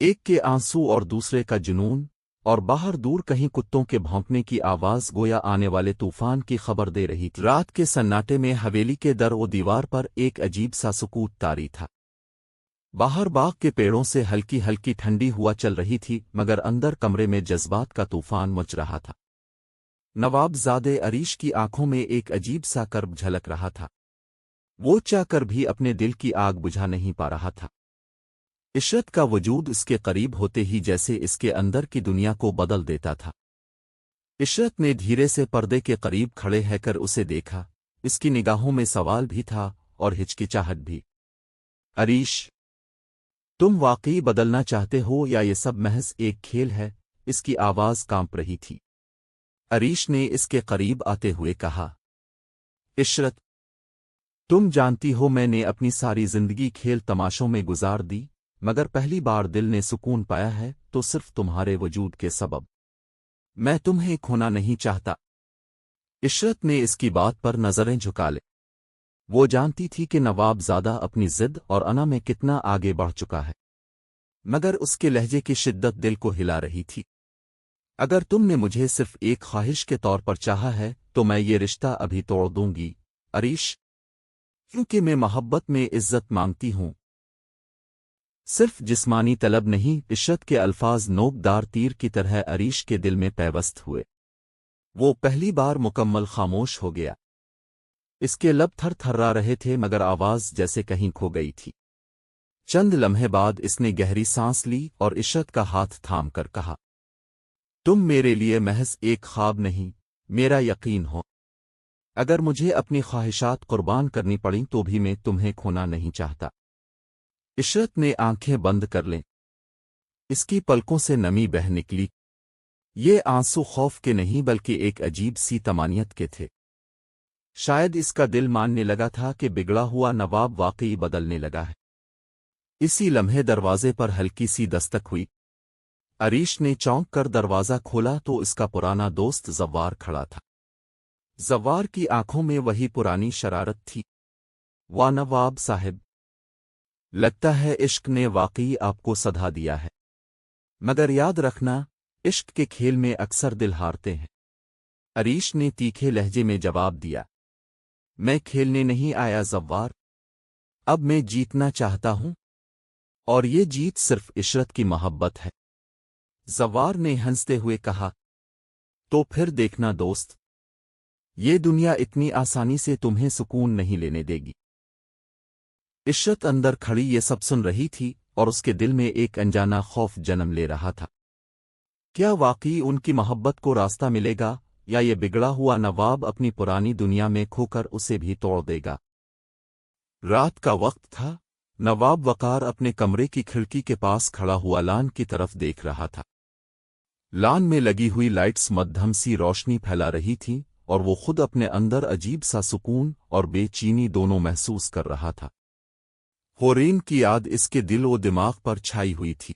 ایک کے آنسو اور دوسرے کا جنون، اور باہر دور کہیں کتوں کے بھونکنے کی آواز گویا آنے والے طوفان کی خبر دے رہی تھی۔ رات کے سناٹے میں حویلی کے در و دیوار پر ایک عجیب سا سکوت طاری تھا۔ باہر باغ کے پیڑوں سے ہلکی ہلکی ٹھنڈی ہوا چل رہی تھی مگر اندر کمرے میں جذبات کا طوفان مچ رہا تھا۔ نواب زادے عریش کی آنکھوں میں ایک عجیب سا کرب جھلک رہا تھا۔ وہ چاہ کر بھی اپنے دل کی آگ بجھا نہیں پا رہا تھا۔ عشرت کا وجود اس کے قریب ہوتے ہی جیسے اس کے اندر کی دنیا کو بدل دیتا تھا۔ عشرت نے دھیرے سے پردے کے قریب کھڑے ہے کر اسے دیکھا۔ اس کی نگاہوں میں سوال بھی تھا اور ہچکچاہٹ بھی۔ عریش، تم واقعی بدلنا چاہتے ہو یا یہ سب محض ایک کھیل ہے؟ اس کی آواز کانپ رہی تھی۔ عریش نے اس کے قریب آتے ہوئے کہا، عشرت، تم جانتی ہو میں نے اپنی ساری زندگی کھیل تماشوں میں گزار دی مگر پہلی بار دل نے سکون پایا ہے تو صرف تمہارے وجود کے سبب۔ میں تمہیں کھونا نہیں چاہتا۔ عشرت نے اس کی بات پر نظریں جھکا لے۔ وہ جانتی تھی کہ نواب زادہ اپنی ضد اور انا میں کتنا آگے بڑھ چکا ہے، مگر اس کے لہجے کی شدت دل کو ہلا رہی تھی۔ اگر تم نے مجھے صرف ایک خواہش کے طور پر چاہا ہے تو میں یہ رشتہ ابھی توڑ دوں گی عریش، کیونکہ میں محبت میں عزت مانگتی ہوں، صرف جسمانی طلب نہیں۔ عشرت کے الفاظ نوک دار تیر کی طرح عریش کے دل میں پیوست ہوئے۔ وہ پہلی بار مکمل خاموش ہو گیا۔ اس کے لب تھر تھرا رہے تھے مگر آواز جیسے کہیں کھو گئی تھی۔ چند لمحے بعد اس نے گہری سانس لی اور عشرت کا ہاتھ تھام کر کہا، تم میرے لیے محض ایک خواب نہیں، میرا یقین ہو۔ اگر مجھے اپنی خواہشات قربان کرنی پڑیں تو بھی میں تمہیں کھونا نہیں چاہتا۔ عشرت نے آنکھیں بند کر لیں۔ اس کی پلکوں سے نمی بہہ نکلی۔ یہ آنسو خوف کے نہیں بلکہ ایک عجیب سی طمانینت کے تھے۔ شاید اس کا دل ماننے لگا تھا کہ بگڑا ہوا نواب واقعی بدلنے لگا ہے۔ اسی لمحے دروازے پر ہلکی سی دستک ہوئی۔ عریش نے چونک کر دروازہ کھولا تو اس کا پرانا دوست زوار کھڑا تھا۔ زوار کی آنکھوں میں وہی پرانی شرارت تھی۔ واہ نواب صاحب، لگتا ہے عشق نے واقعی آپ کو سدھا دیا ہے، مگر یاد رکھنا، عشق کے کھیل میں اکثر دل ہارتے ہیں۔ عریش نے تیکھے لہجے میں جواب دیا، میں کھیلنے نہیں آیا زوار، اب میں جیتنا چاہتا ہوں، اور یہ جیت صرف عشرت کی محبت ہے۔ زوار نے ہنستے ہوئے کہا، تو پھر دیکھنا دوست، یہ دنیا اتنی آسانی سے تمہیں سکون نہیں لینے دے گی۔ عشرت اندر کھڑی یہ سب سن رہی تھی اور اس کے دل میں ایک انجانا خوف جنم لے رہا تھا۔ کیا واقعی ان کی محبت کو راستہ ملے گا یا یہ بگڑا ہوا نواب اپنی پرانی دنیا میں کھو کر اسے بھی توڑ دے گا؟ رات کا وقت تھا۔ نواب وقار اپنے کمرے کی کھڑکی کے پاس کھڑا ہوا لان کی طرف دیکھ رہا تھا۔ لان میں لگی ہوئی لائٹس مدھم سی روشنی پھیلا رہی تھیں اور وہ خود اپنے اندر عجیب سا سکون اور بے چینی دونوں محسوس کر رہا تھا۔ حورین کی یاد اس کے دل و دماغ پر چھائی ہوئی تھی۔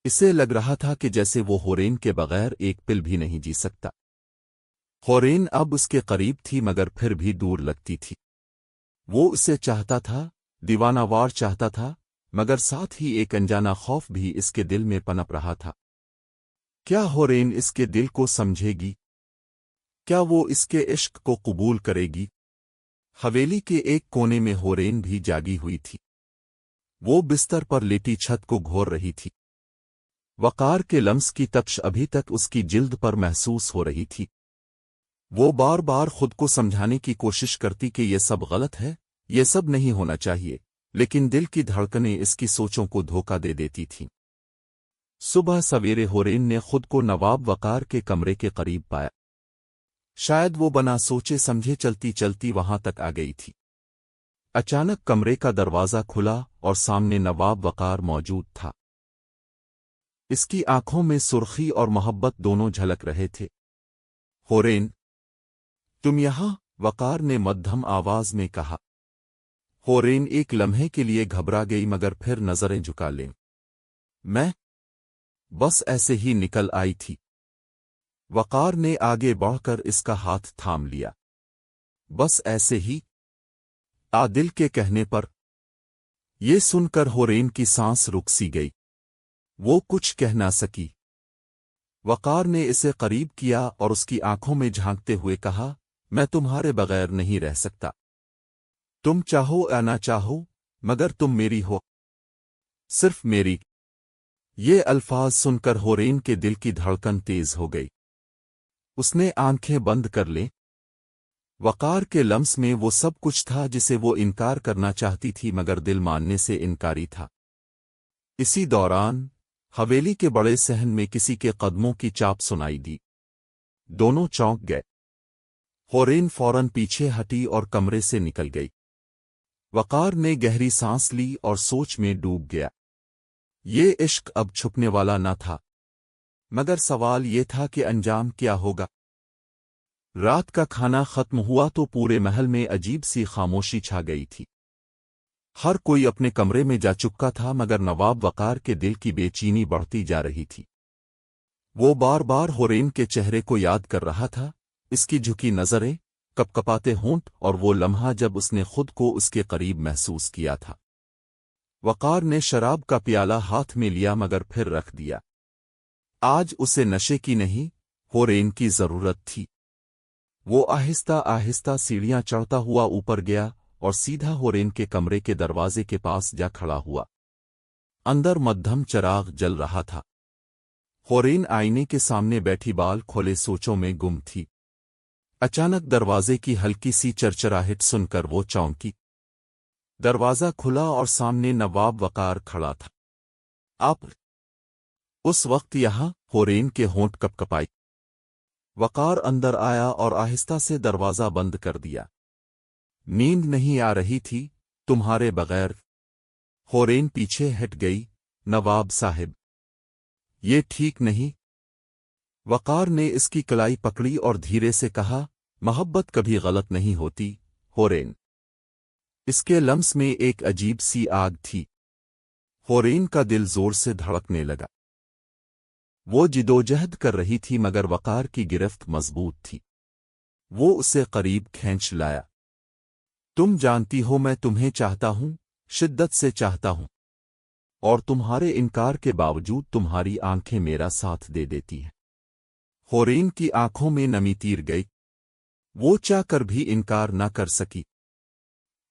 اسے لگ رہا تھا کہ جیسے وہ حورین کے بغیر ایک پل بھی نہیں جی سکتا۔ حورین اب اس کے قریب تھی مگر پھر بھی دور لگتی تھی۔ وہ اسے چاہتا تھا، دیوانہ وار چاہتا تھا، مگر ساتھ ہی ایک انجانا خوف بھی اس کے دل میں پنپ رہا تھا۔ کیا حورین اس کے دل کو سمجھے گی؟ کیا وہ اس کے عشق کو قبول کرے گی؟ حویلی کے ایک کونے میں حورین بھی جاگی ہوئی تھی۔ وہ بستر پر لیٹی چھت کو گھور رہی تھی۔ وقار کے لمس کی تپش ابھی تک اس کی جلد پر محسوس ہو رہی تھی۔ وہ بار بار خود کو سمجھانے کی کوشش کرتی کہ یہ سب غلط ہے، یہ سب نہیں ہونا چاہیے، لیکن دل کی دھڑکنیں اس کی سوچوں کو دھوکہ دے دیتی تھیں۔ صبح سویرے حورین نے خود کو نواب وقار کے کمرے کے قریب پایا۔ شاید وہ بنا سوچے سمجھے چلتی چلتی وہاں تک آ گئی تھی۔ اچانک کمرے کا دروازہ کھلا اور سامنے نواب وقار موجود تھا۔ اس کی آنکھوں میں سرخی اور محبت دونوں جھلک رہے تھے۔ حورین، تم یہاں؟ وقار نے مدھم آواز میں کہا۔ حورین ایک لمحے کے لیے گھبرا گئی مگر پھر نظریں جھکا لیں۔ میں بس ایسے ہی نکل آئی تھی۔ وقار نے آگے بڑھ کر اس کا ہاتھ تھام لیا۔ بس ایسے ہی؟ عادل کے کہنے پر؟ یہ سن کر حورین کی سانس رک سی گئی۔ وہ کچھ کہہ نہ سکی۔ وقار نے اسے قریب کیا اور اس کی آنکھوں میں جھانکتے ہوئے کہا، میں تمہارے بغیر نہیں رہ سکتا۔ تم چاہو یا نہ چاہو، مگر تم میری ہو، صرف میری۔ یہ الفاظ سن کر حورین کے دل کی دھڑکن تیز ہو گئی۔ اس نے آنکھیں بند کر لیں۔ وقار کے لمس میں وہ سب کچھ تھا جسے وہ انکار کرنا چاہتی تھی مگر دل ماننے سے انکاری تھا۔ اسی دوران حویلی کے بڑے صحن میں کسی کے قدموں کی چاپ سنائی دی۔ دونوں چونک گئے۔ حورین فوراً پیچھے ہٹی اور کمرے سے نکل گئی۔ وقار نے گہری سانس لی اور سوچ میں ڈوب گیا۔ یہ عشق اب چھپنے والا نہ تھا، مگر سوال یہ تھا کہ انجام کیا ہوگا۔ رات کا کھانا ختم ہوا تو پورے محل میں عجیب سی خاموشی چھا گئی تھی۔ ہر کوئی اپنے کمرے میں جا چکا تھا مگر نواب وقار کے دل کی بے چینی بڑھتی جا رہی تھی۔ وہ بار بار حورین کے چہرے کو یاد کر رہا تھا، اس کی جھکی نظریں، کپکپاتے ہونٹ اور وہ لمحہ جب اس نے خود کو اس کے قریب محسوس کیا تھا۔ وقار نے شراب کا پیالہ ہاتھ میں لیا مگر پھر رکھ دیا۔ آج اسے نشے کی نہیں، حورین کی ضرورت تھی۔ وہ آہستہ آہستہ سیڑھیاں چڑھتا ہوا اوپر گیا اور سیدھا حورین کے کمرے کے دروازے کے پاس جا کھڑا ہوا۔ اندر مدھم چراغ جل رہا تھا۔ حورین آئینے کے سامنے بیٹھی بال کھولے سوچوں میں گم تھی۔ अचानक दरवाजे की हल्की सी चरचराहट सुनकर वो चौंकी। दरवाजा खुला और सामने नवाब वकार खड़ा था। आप उस वक्त यहाँ? होरेन के होंठ कपकपाई। वकार अंदर आया और आहिस्ता से दरवाजा बंद कर दिया। नींद नहीं आ रही थी तुम्हारे बगैर? होरेन पीछे हट गई। नवाब साहिब, ये ठीक नहीं। वकार ने इसकी कलाई पकड़ी और धीरे से कहा, मोहब्बत कभी गलत नहीं होती होरेन। इसके लम्स में एक अजीब सी आग थी। होरेन का दिल जोर से धड़कने लगा। वो जिदोजहद कर रही थी मगर वकार की गिरफ्त मजबूत थी। वो उसे करीब खींच लाया। तुम जानती हो मैं तुम्हें चाहता हूं, शिद्दत से चाहता हूं, और तुम्हारे इनकार के बावजूद तुम्हारी आंखें मेरा साथ दे देती हैं। होरेन की आंखों में नमी तीर गई। वो चाहकर भी इनकार न कर सकी।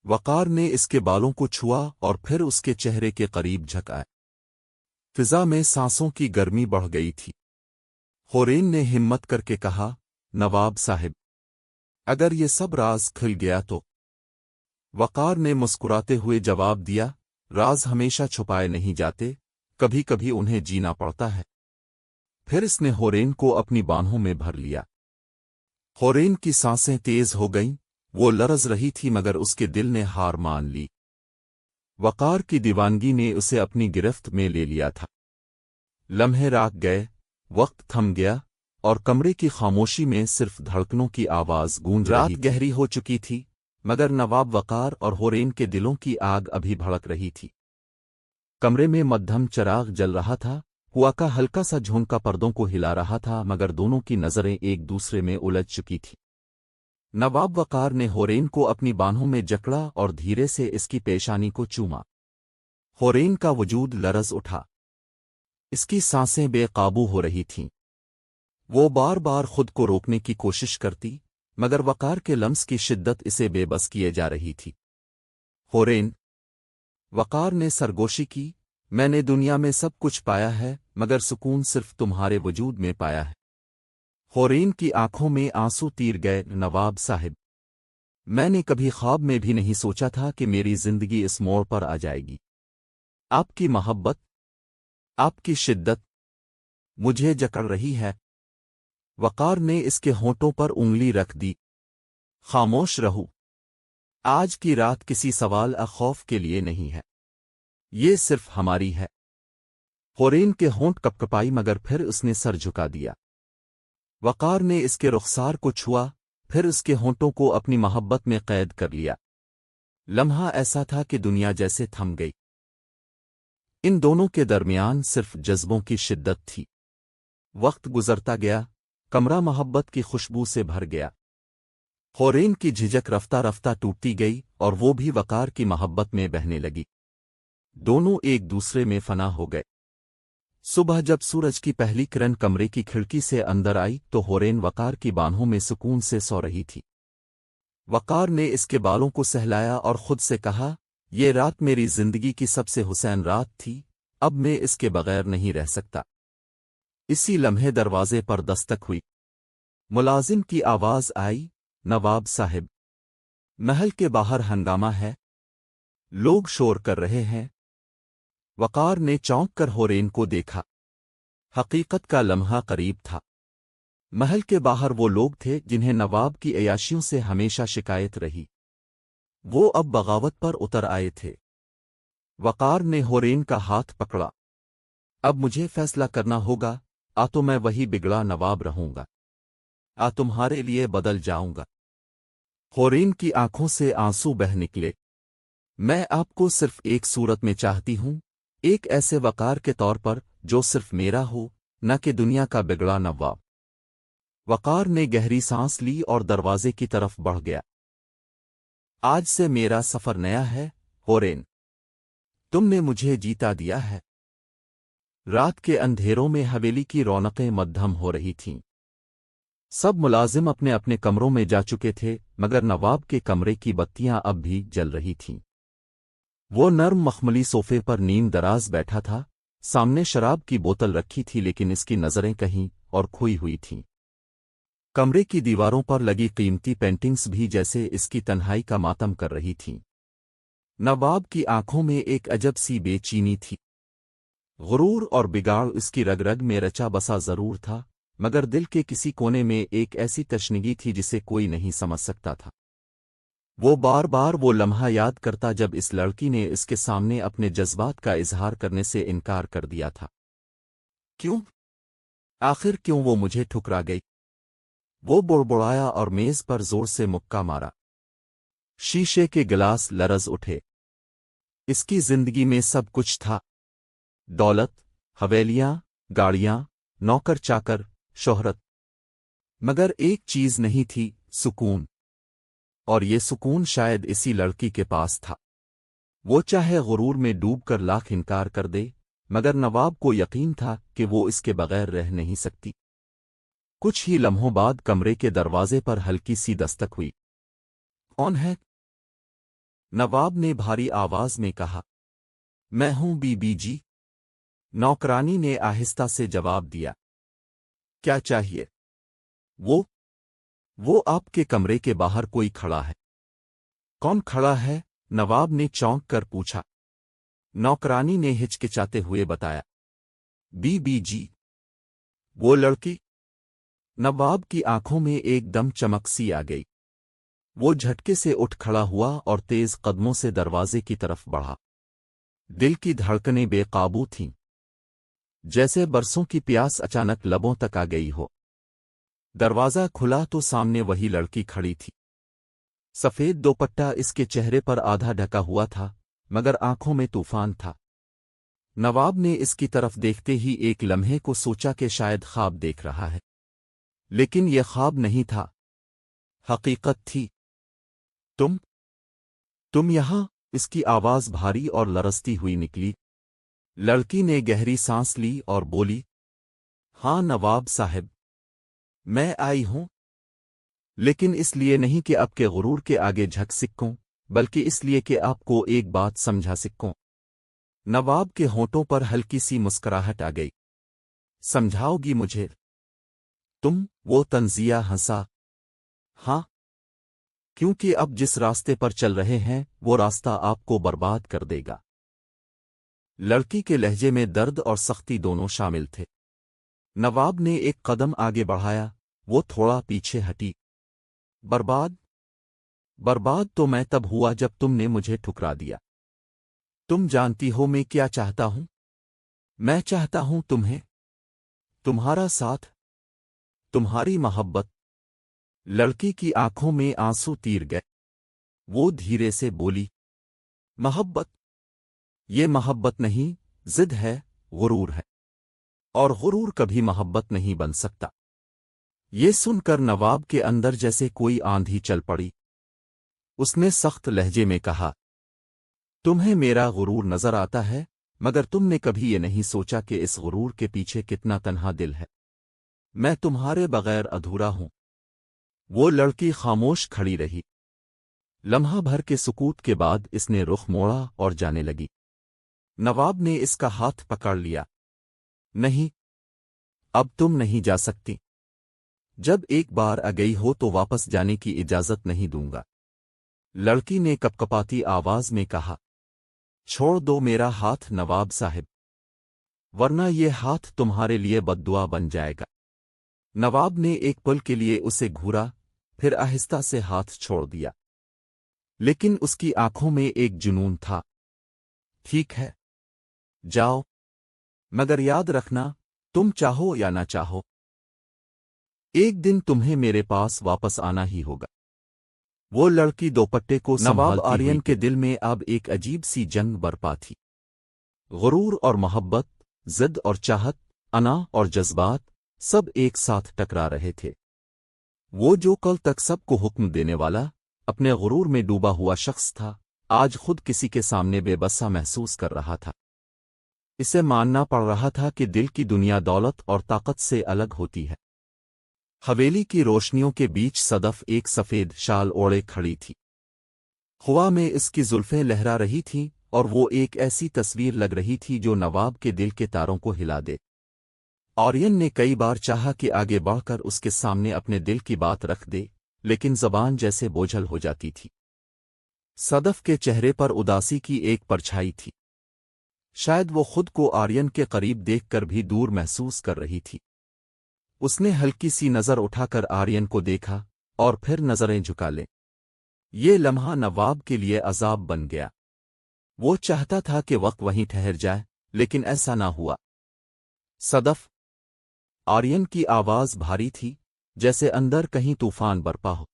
वकार ने इसके बालों को छुआ और फिर उसके चेहरे के करीब झुकाया। फिजा में सांसों की गर्मी बढ़ गई थी। होरेन ने हिम्मत करके कहा, नवाब साहिब, अगर ये सब राज खुल गया तो? वकार ने मुस्कुराते हुए जवाब दिया, राज हमेशा छुपाए नहीं जाते, कभी कभी उन्हें जीना पड़ता है। फिर इसने होरेन को अपनी बाहों में भर लिया। होरेन की सांसें तेज हो गईं। वो लरज रही थी मगर उसके दिल ने हार मान ली। वकार की दीवानगी ने उसे अपनी गिरफ्त में ले लिया था। लम्हे रात गए, वक्त थम गया और कमरे की खामोशी में सिर्फ धड़कनों की आवाज गूंज रही थी। रात गहरी हो चुकी थी मगर नवाब वकार और होरेन के दिलों की आग अभी भड़क रही थी। कमरे में मध्यम चिराग जल रहा था। हुआ का हल्का सा झोंका पर्दों को हिला रहा था मगर दोनों की नजरें एक दूसरे में उलझ चुकी थी। नवाब वकार ने होरेन को अपनी बाहों में जकड़ा और धीरे से इसकी पेशानी को चूमा। होरेन का वजूद लरज उठा। इसकी सांसें बेकाबू हो रही थीं। वो बार बार खुद को रोकने की कोशिश करती मगर वकार के लम्स की शिद्दत इसे बेबस किए जा रही थी। होरेन, वकार ने सरगोशी की, मैंने दुनिया में सब कुछ पाया है मगर सुकून सिर्फ तुम्हारे वजूद में पाया है। होरेन की आंखों में आंसू तीर गए। नवाब साहिब, मैंने कभी ख्वाब में भी नहीं सोचा था कि मेरी जिंदगी इस मोड़ पर आ जाएगी। आपकी मोहब्बत, आपकी शिद्दत मुझे जकड़ रही है। वकार ने इसके होंठों पर उंगली रख दी। खामोश रहो। आज की रात किसी सवाल खौफ के लिए नहीं है, ये सिर्फ हमारी है। होरेन के होंठ कपकपाई मगर फिर उसने सर झुका दिया। वकार ने इसके रुखसार को छुआ, फिर उसके होंठों को अपनी मोहब्बत में कैद कर लिया। लम्हा ऐसा था कि दुनिया जैसे थम गई। इन दोनों के दरमियान सिर्फ जज्बों की शिद्दत थी। वक्त गुजरता गया, कमरा मोहब्बत की खुशबू से भर गया। होरेन की झिझक रफ्ता रफ्ता टूटती गई और वो भी वकार की मोहब्बत में बहने लगी। दोनों एक दूसरे में फना हो गए। सुबह जब सूरज की पहली किरण कमरे की खिड़की से अंदर आई तो होरेन वकार की बाहों में सुकून से सो रही थी। वकार ने इसके बालों को सहलाया और खुद से कहा, ये रात मेरी जिंदगी की सबसे हुसैन रात थी, अब मैं इसके बगैर नहीं रह सकता। इसी लम्हे दरवाजे पर दस्तक हुई। मुलाजिम की आवाज आई, नवाब साहिब, महल के बाहर हंगामा है, लोग शोर कर रहे हैं। वकार ने चौंक कर होरेन को देखा। हकीकत का लम्हा करीब था। महल के बाहर वो लोग थे जिन्हें नवाब की अयाशियों से हमेशा शिकायत रही। वो अब बगावत पर उतर आए थे। वकार ने होरेन का हाथ पकड़ा। अब मुझे फैसला करना होगा, आ तो मैं वही बिगड़ा नवाब रहूंगा, आ तुम्हारे लिए बदल जाऊंगा। होरेन की आंखों से आंसू बह निकले। मैं आपको सिर्फ एक सूरत में चाहती हूं, एक ऐसे वकार के तौर पर जो सिर्फ मेरा हो, न कि दुनिया का बिगड़ा नवाब। वकार ने गहरी सांस ली और दरवाजे की तरफ बढ़ गया। आज से मेरा सफर नया है होरेन, तुमने मुझे जीता दिया है। रात के अंधेरों में हवेली की रौनकें मद्धम हो रही थीं। सब मुलाजिम अपने अपने कमरों में जा चुके थे मगर नवाब के कमरे की बत्तियां अब भी जल रही थीं। वो नर्म मखमली सोफे पर नींद दराज बैठा था। सामने शराब की बोतल रखी थी लेकिन इसकी नजरें कहीं और खोई हुई थीं। कमरे की दीवारों पर लगी कीमती पेंटिंग्स भी जैसे इसकी तन्हाई का मातम कर रही थीं। नवाब की आंखों में एक अजब सी बेचैनी थी। गुरूर और बिगाड़ इसकी रग रग में रचा बसा जरूर था, मगर दिल के किसी कोने में एक ऐसी तशनगी थी जिसे कोई नहीं समझ सकता था। वो बार बार वो लम्हा याद करता जब इस लड़की ने इसके सामने अपने जज्बात का इजहार करने से इनकार कर दिया था। क्यों? आखिर क्यों वो मुझे ठुकरा गई? वो बुड़बुड़ाया और मेज पर जोर से मुक्का मारा। शीशे के गिलास लरज उठे। इसकी जिंदगी में सब कुछ था, दौलत, हवेलियां, गाड़ियां, नौकर चाकर, शोहरत, मगर एक चीज नहीं थी, सुकून। और ये सुकून शायद इसी लड़की के पास था। वो चाहे गुरूर में डूब कर लाख इनकार कर दे, मगर नवाब को यकीन था कि वो इसके बगैर रह नहीं सकती। कुछ ही लम्हों बाद कमरे के दरवाजे पर हल्की सी दस्तक हुई। कौन है? नवाब ने भारी आवाज में कहा। मैं हूं बीबी जी, नौकरानी ने आहिस्ता से जवाब दिया। क्या चाहिए? वो आपके कमरे के बाहर कोई खड़ा है। कौन खड़ा है? नवाब ने चौंक कर पूछा। नौकरानी ने हिचकिचाते हुए बताया। बीबी जी, वो लड़की। नवाब की आंखों में एकदम चमक सी आ गई। वो झटके से उठ खड़ा हुआ और तेज कदमों से दरवाजे की तरफ बढ़ा। दिल की धड़कनें बेकाबू थीं, जैसे बरसों की प्यास अचानक लबों तक आ गई हो। दरवाजा खुला तो सामने वही लड़की खड़ी थी। सफेद दोपट्टा इसके चेहरे पर आधा ढका हुआ था, मगर आंखों में तूफान था। नवाब ने इसकी तरफ देखते ही एक लम्हे को सोचा कि शायद ख्वाब देख रहा है, लेकिन यह ख्वाब नहीं था, हकीकत थी। तुम यहां? इसकी आवाज भारी और लरसती हुई निकली। लड़की ने गहरी सांस ली और बोली, हाँ नवाब साहब, मैं आई हूं, लेकिन इसलिए नहीं कि आपके गुरूर के आगे झक सिक्कूं, बल्कि इसलिए कि आपको एक बात समझा सिक्कूं। नवाब के होंठों पर हल्की सी मुस्कुराहट आ गई। समझाओगी मुझे तुम? वो तंजिया हंसा। हाँ, क्योंकि अब जिस रास्ते पर चल रहे हैं वो रास्ता आपको बर्बाद कर देगा। लड़की के लहजे में दर्द और सख्ती दोनों शामिल थे। नवाब ने एक कदम आगे बढ़ाया, वो थोड़ा पीछे हटी। बर्बाद? बर्बाद तो मैं तब हुआ जब तुमने मुझे ठुकरा दिया। तुम जानती हो मैं क्या चाहता हूं? मैं चाहता हूं तुम्हें, तुम्हारा साथ, तुम्हारी मोहब्बत। लड़की की आंखों में आंसू तीर गए। वो धीरे से बोली, मोहब्बत? ये मोहब्बत नहीं, जिद है, गुरूर है, और गुरूर कभी मोहब्बत नहीं बन सकता। ये सुनकर नवाब के अंदर जैसे कोई आंधी चल पड़ी। उसने सख्त लहजे में कहा, तुम्हें मेरा गुरूर नजर आता है, मगर तुमने कभी ये नहीं सोचा कि इस गुरूर के पीछे कितना तन्हा दिल है। मैं तुम्हारे बगैर अधूरा हूं। वो लड़की खामोश खड़ी रही। लम्हा भर के सुकूत के बाद इसने रुख मोड़ा और जाने लगी। नवाब ने इसका हाथ पकड़ लिया। नहीं, अब तुम नहीं जा सकती। जब एक बार आ गई हो तो वापस जाने की इजाजत नहीं दूंगा। लड़की ने कपकपाती आवाज में कहा। छोड़ दो मेरा हाथ नवाब साहब, वरना ये हाथ तुम्हारे लिए बद्दुआ बन जाएगा। नवाब ने एक पल के लिए उसे घूरा, फिर आहिस्ता से हाथ छोड़ दिया। लेकिन उसकी आंखों में एक जुनून था। ठीक है, जाओ, मगर याद रखना, तुम चाहो या ना चाहो, एक दिन तुम्हें मेरे पास वापस आना ही होगा। वो लड़की दोपट्टे को नवाब आर्यन के दिल में अब एक अजीब सी जंग बरपा थी। गुरूर और मोहब्बत, जिद और चाहत, अना और जज्बात, सब एक साथ टकरा रहे थे। वो जो कल तक सबको हुक्म देने वाला, अपने गुरूर में डूबा हुआ शख्स था, आज खुद किसी के सामने बेबसा महसूस कर रहा था। इसे मानना पड़ रहा था कि दिल की दुनिया दौलत और ताकत से अलग होती है। हवेली की रोशनियों के बीच सदफ एक सफेद शाल ओढ़े खड़ी थी। हवा में इसकी जुल्फें लहरा रही थीं और वो एक ऐसी तस्वीर लग रही थी जो नवाब के दिल के तारों को हिला दे। आर्यन ने कई बार चाहा कि आगे बढ़कर उसके सामने अपने दिल की बात रख दे, लेकिन जबान जैसे बोझल हो जाती थी। सदफ के चेहरे पर उदासी की एक परछाई थी। शायद वो खुद को आर्यन के करीब देखकर भी दूर महसूस कर रही थी। उसने हल्की सी नज़र उठाकर आर्यन को देखा और फिर नज़रें झुका ले। ये लम्हा नवाब के लिए अजाब बन गया। वो चाहता था कि वक्त वहीं ठहर जाए, लेकिन ऐसा ना हुआ। सदफ। आर्यन की आवाज भारी थी, जैसे अंदर कहीं तूफान बरपा हो।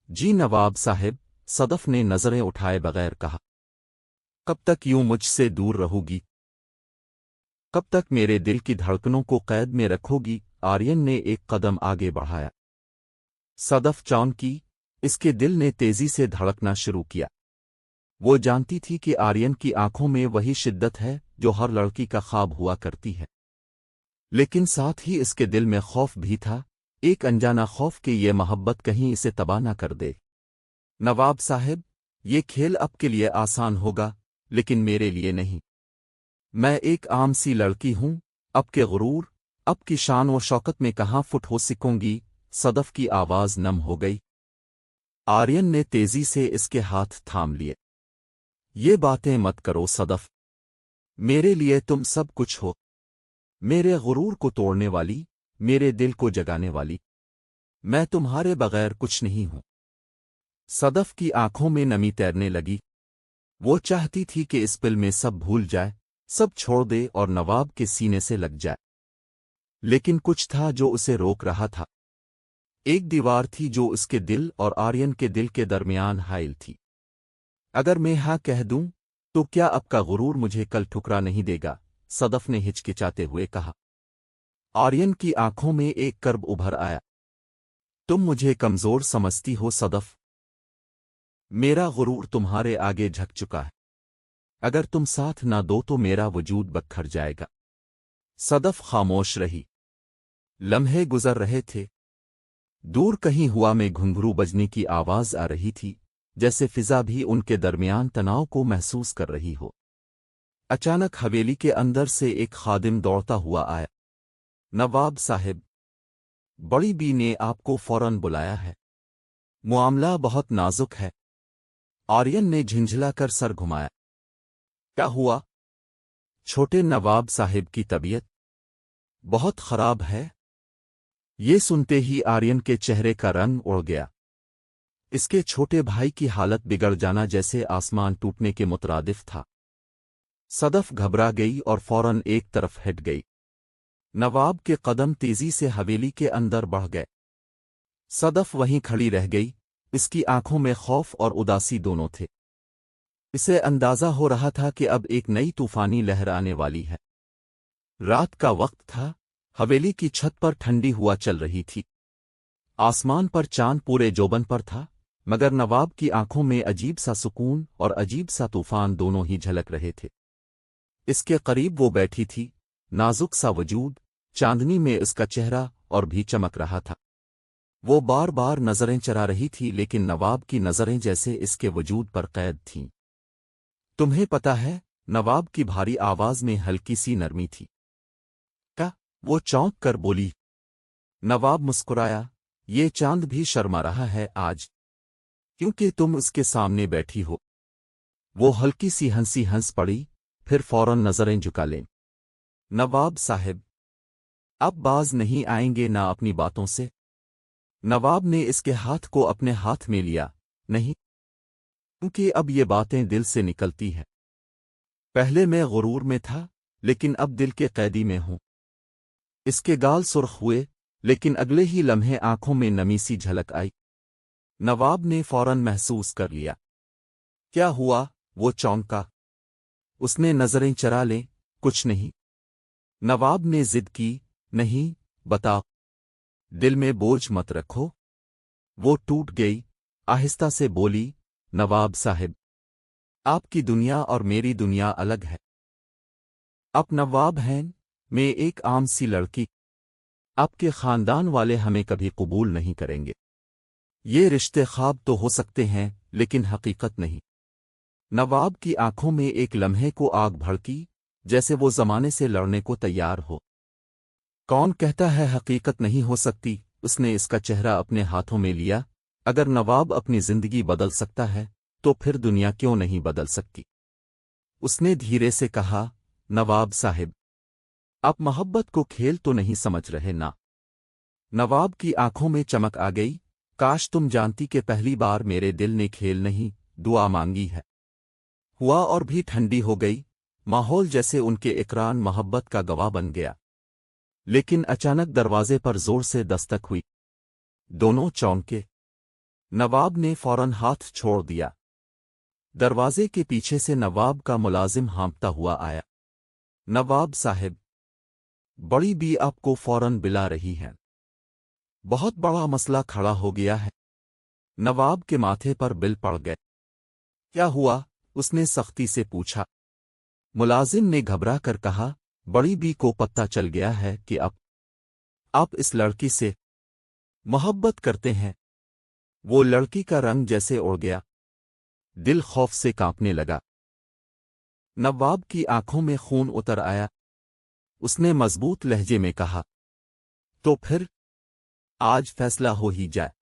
जी नवाब साहब, सदफ ने नजरें उठाए बगैर कहा। कब तक यूं मुझसे दूर रहोगी? कब तक मेरे दिल की धड़कनों को कैद में रखोगी? आर्यन ने एक कदम आगे बढ़ाया। सदफ चौंकी। इसके दिल ने तेजी से धड़कना शुरू किया। वो जानती थी कि आर्यन की आंखों में वही शिद्दत है जो हर लड़की का ख्वाब हुआ करती है, लेकिन साथ ही इसके दिल में खौफ भी था, एक अनजाना खौफ कि ये मोहब्बत कहीं इसे तबाह न कर दे। नवाब साहब, ये खेल अब के लिए आसान होगा, लेकिन मेरे लिए नहीं। मैं एक आम सी लड़की हूं, अब के गुरूर, अब की शान व शौकत में कहाँ फुट हो सकूंगी। सदफ की आवाज नम हो गई। आर्यन ने तेजी से इसके हाथ थाम लिए। ये बातें मत करो सदफ। मेरे लिए तुम सब कुछ हो, मेरे गुरूर को तोड़ने वाली, मेरे दिल को जगाने वाली। मैं तुम्हारे बगैर कुछ नहीं हूं। सदफ की आंखों में नमी तैरने लगी। वो चाहती थी कि इस पल में सब भूल जाए, सब छोड़ दे और नवाब के सीने से लग जाए। लेकिन कुछ था जो उसे रोक रहा था। एक दीवार थी जो उसके दिल और आर्यन के दिल के दरमियान हाइल थी। अगर मैं हाँ कह दूं, तो क्या आपका गुरूर मुझे कल ठुकरा नहीं देगा? सदफ ने हिचकिचाते हुए कहा। आर्यन की आंखों में एक कर्ब उभर आया। तुम मुझे कमजोर समझती हो सदफ। मेरा गुरूर तुम्हारे आगे झक चुका है। अगर तुम साथ ना दो तो मेरा वजूद बखर जाएगा। सदफ खामोश रही। लम्हे गुजर रहे थे। दूर कहीं हुआ में घुंघरू बजने की आवाज आ रही थी, जैसे फिजा भी उनके दरमियान तनाव को महसूस कर रही हो। अचानक हवेली के अंदर से एक खादिम दौड़ता हुआ आया। नवाब साहब, बड़ी बी ने आपको फौरन बुलाया है। मामला बहुत नाजुक है। आर्यन ने झिंझलाकर सर घुमाया। क्या हुआ? छोटे नवाब साहिब की तबीयत बहुत खराब है। ये सुनते ही आर्यन के चेहरे का रंग उड़ गया। इसके छोटे भाई की हालत बिगड़ जाना जैसे आसमान टूटने के मुतरादिफ था। सदफ घबरा गई और फौरन एक तरफ हट गई। नवाब के कदम तेजी से हवेली के अंदर बढ़ गए। सदफ वहीं खड़ी रह गई। इसकी आंखों में खौफ और उदासी दोनों थे। इसे अंदाजा हो रहा था कि अब एक नई तूफानी लहर आने वाली है। रात का वक्त था। हवेली की छत पर ठंडी हवा चल रही थी। आसमान पर चांद पूरे जोबन पर था, मगर नवाब की आंखों में अजीब सा सुकून और अजीब सा तूफान दोनों ही झलक रहे थे। इसके करीब वो बैठी थी, नाजुक सा वजूद, चांदनी में उसका चेहरा और भी चमक रहा था। वो बार बार नजरें चरा रही थी, लेकिन नवाब की नजरें जैसे इसके वजूद पर कैद थीं। तुम्हें पता है? नवाब की भारी आवाज में हल्की सी नरमी थी। क्या? वो चौंक कर बोली। नवाब मुस्कुराया। ये चांद भी शर्मा रहा है आज, क्योंकि तुम उसके सामने बैठी हो। वो हल्की सी हंसी हंस पड़ी, फिर फौरन नजरें झुका लें। नवाब साहब, अब बाज नहीं आएंगे ना अपनी बातों से? नवाब ने इसके हाथ को अपने हाथ में लिया। नहीं, क्योंकि अब ये बातें दिल से निकलती हैं। पहले मैं गुरूर में था, लेकिन अब दिल के कैदी में हूं। इसके गाल सुर्ख हुए, लेकिन अगले ही लम्हे आंखों में नमी सी झलक आई। नवाब ने फौरन महसूस कर लिया। क्या हुआ? वो चौंका। उसने नजरें चरा लें। कुछ नहीं। नवाब ने जिद की। नहीं, बताओ। दिल में बोझ मत रखो। वो टूट गई, आहिस्ता से बोली। नवाब साहब, आपकी दुनिया और मेरी दुनिया अलग है। आप नवाब हैं, मैं एक आम सी लड़की। आपके खानदान वाले हमें कभी कबूल नहीं करेंगे। ये रिश्ते ख्वाब तो हो सकते हैं, लेकिन हकीकत नहीं। नवाब की आंखों में एक लम्हे को आग भड़की, जैसे वो जमाने से लड़ने को तैयार हो। کون کہتا ہے حقیقت نہیں ہو سکتی؟ اس نے اس کا چہرہ اپنے ہاتھوں میں لیا۔ اگر نواب اپنی زندگی بدل سکتا ہے تو پھر دنیا کیوں نہیں بدل سکتی؟ اس نے دھیرے سے کہا، نواب صاحب، آپ محبت کو کھیل تو نہیں سمجھ رہے نا؟ نواب کی آنکھوں میں چمک آ گئی۔ کاش تم جانتی کہ پہلی بار میرے دل نے کھیل نہیں، دعا مانگی ہے۔ ہوا اور بھی ٹھنڈی ہو گئی، ماحول جیسے ان کے اقران محبت کا گواہ بن گیا۔ لیکن اچانک دروازے پر زور سے دستک ہوئی۔ دونوں چونکے۔ نواب نے فوراً ہاتھ چھوڑ دیا۔ دروازے کے پیچھے سے نواب کا ملازم ہانپتا ہوا آیا۔ نواب صاحب، بڑی بی آپ کو فوراً بلا رہی ہے۔ بہت بڑا مسئلہ کھڑا ہو گیا ہے۔ نواب کے ماتھے پر بل پڑ گئے۔ کیا ہوا؟ اس نے سختی سے پوچھا۔ ملازم نے گھبرا کر کہا، بڑی بی کو پتہ چل گیا ہے کہ آپ اس لڑکی سے محبت کرتے ہیں۔ وہ لڑکی کا رنگ جیسے اڑ گیا، دل خوف سے کانپنے لگا۔ نواب کی آنکھوں میں خون اتر آیا۔ اس نے مضبوط لہجے میں کہا، تو پھر آج فیصلہ ہو ہی جائے۔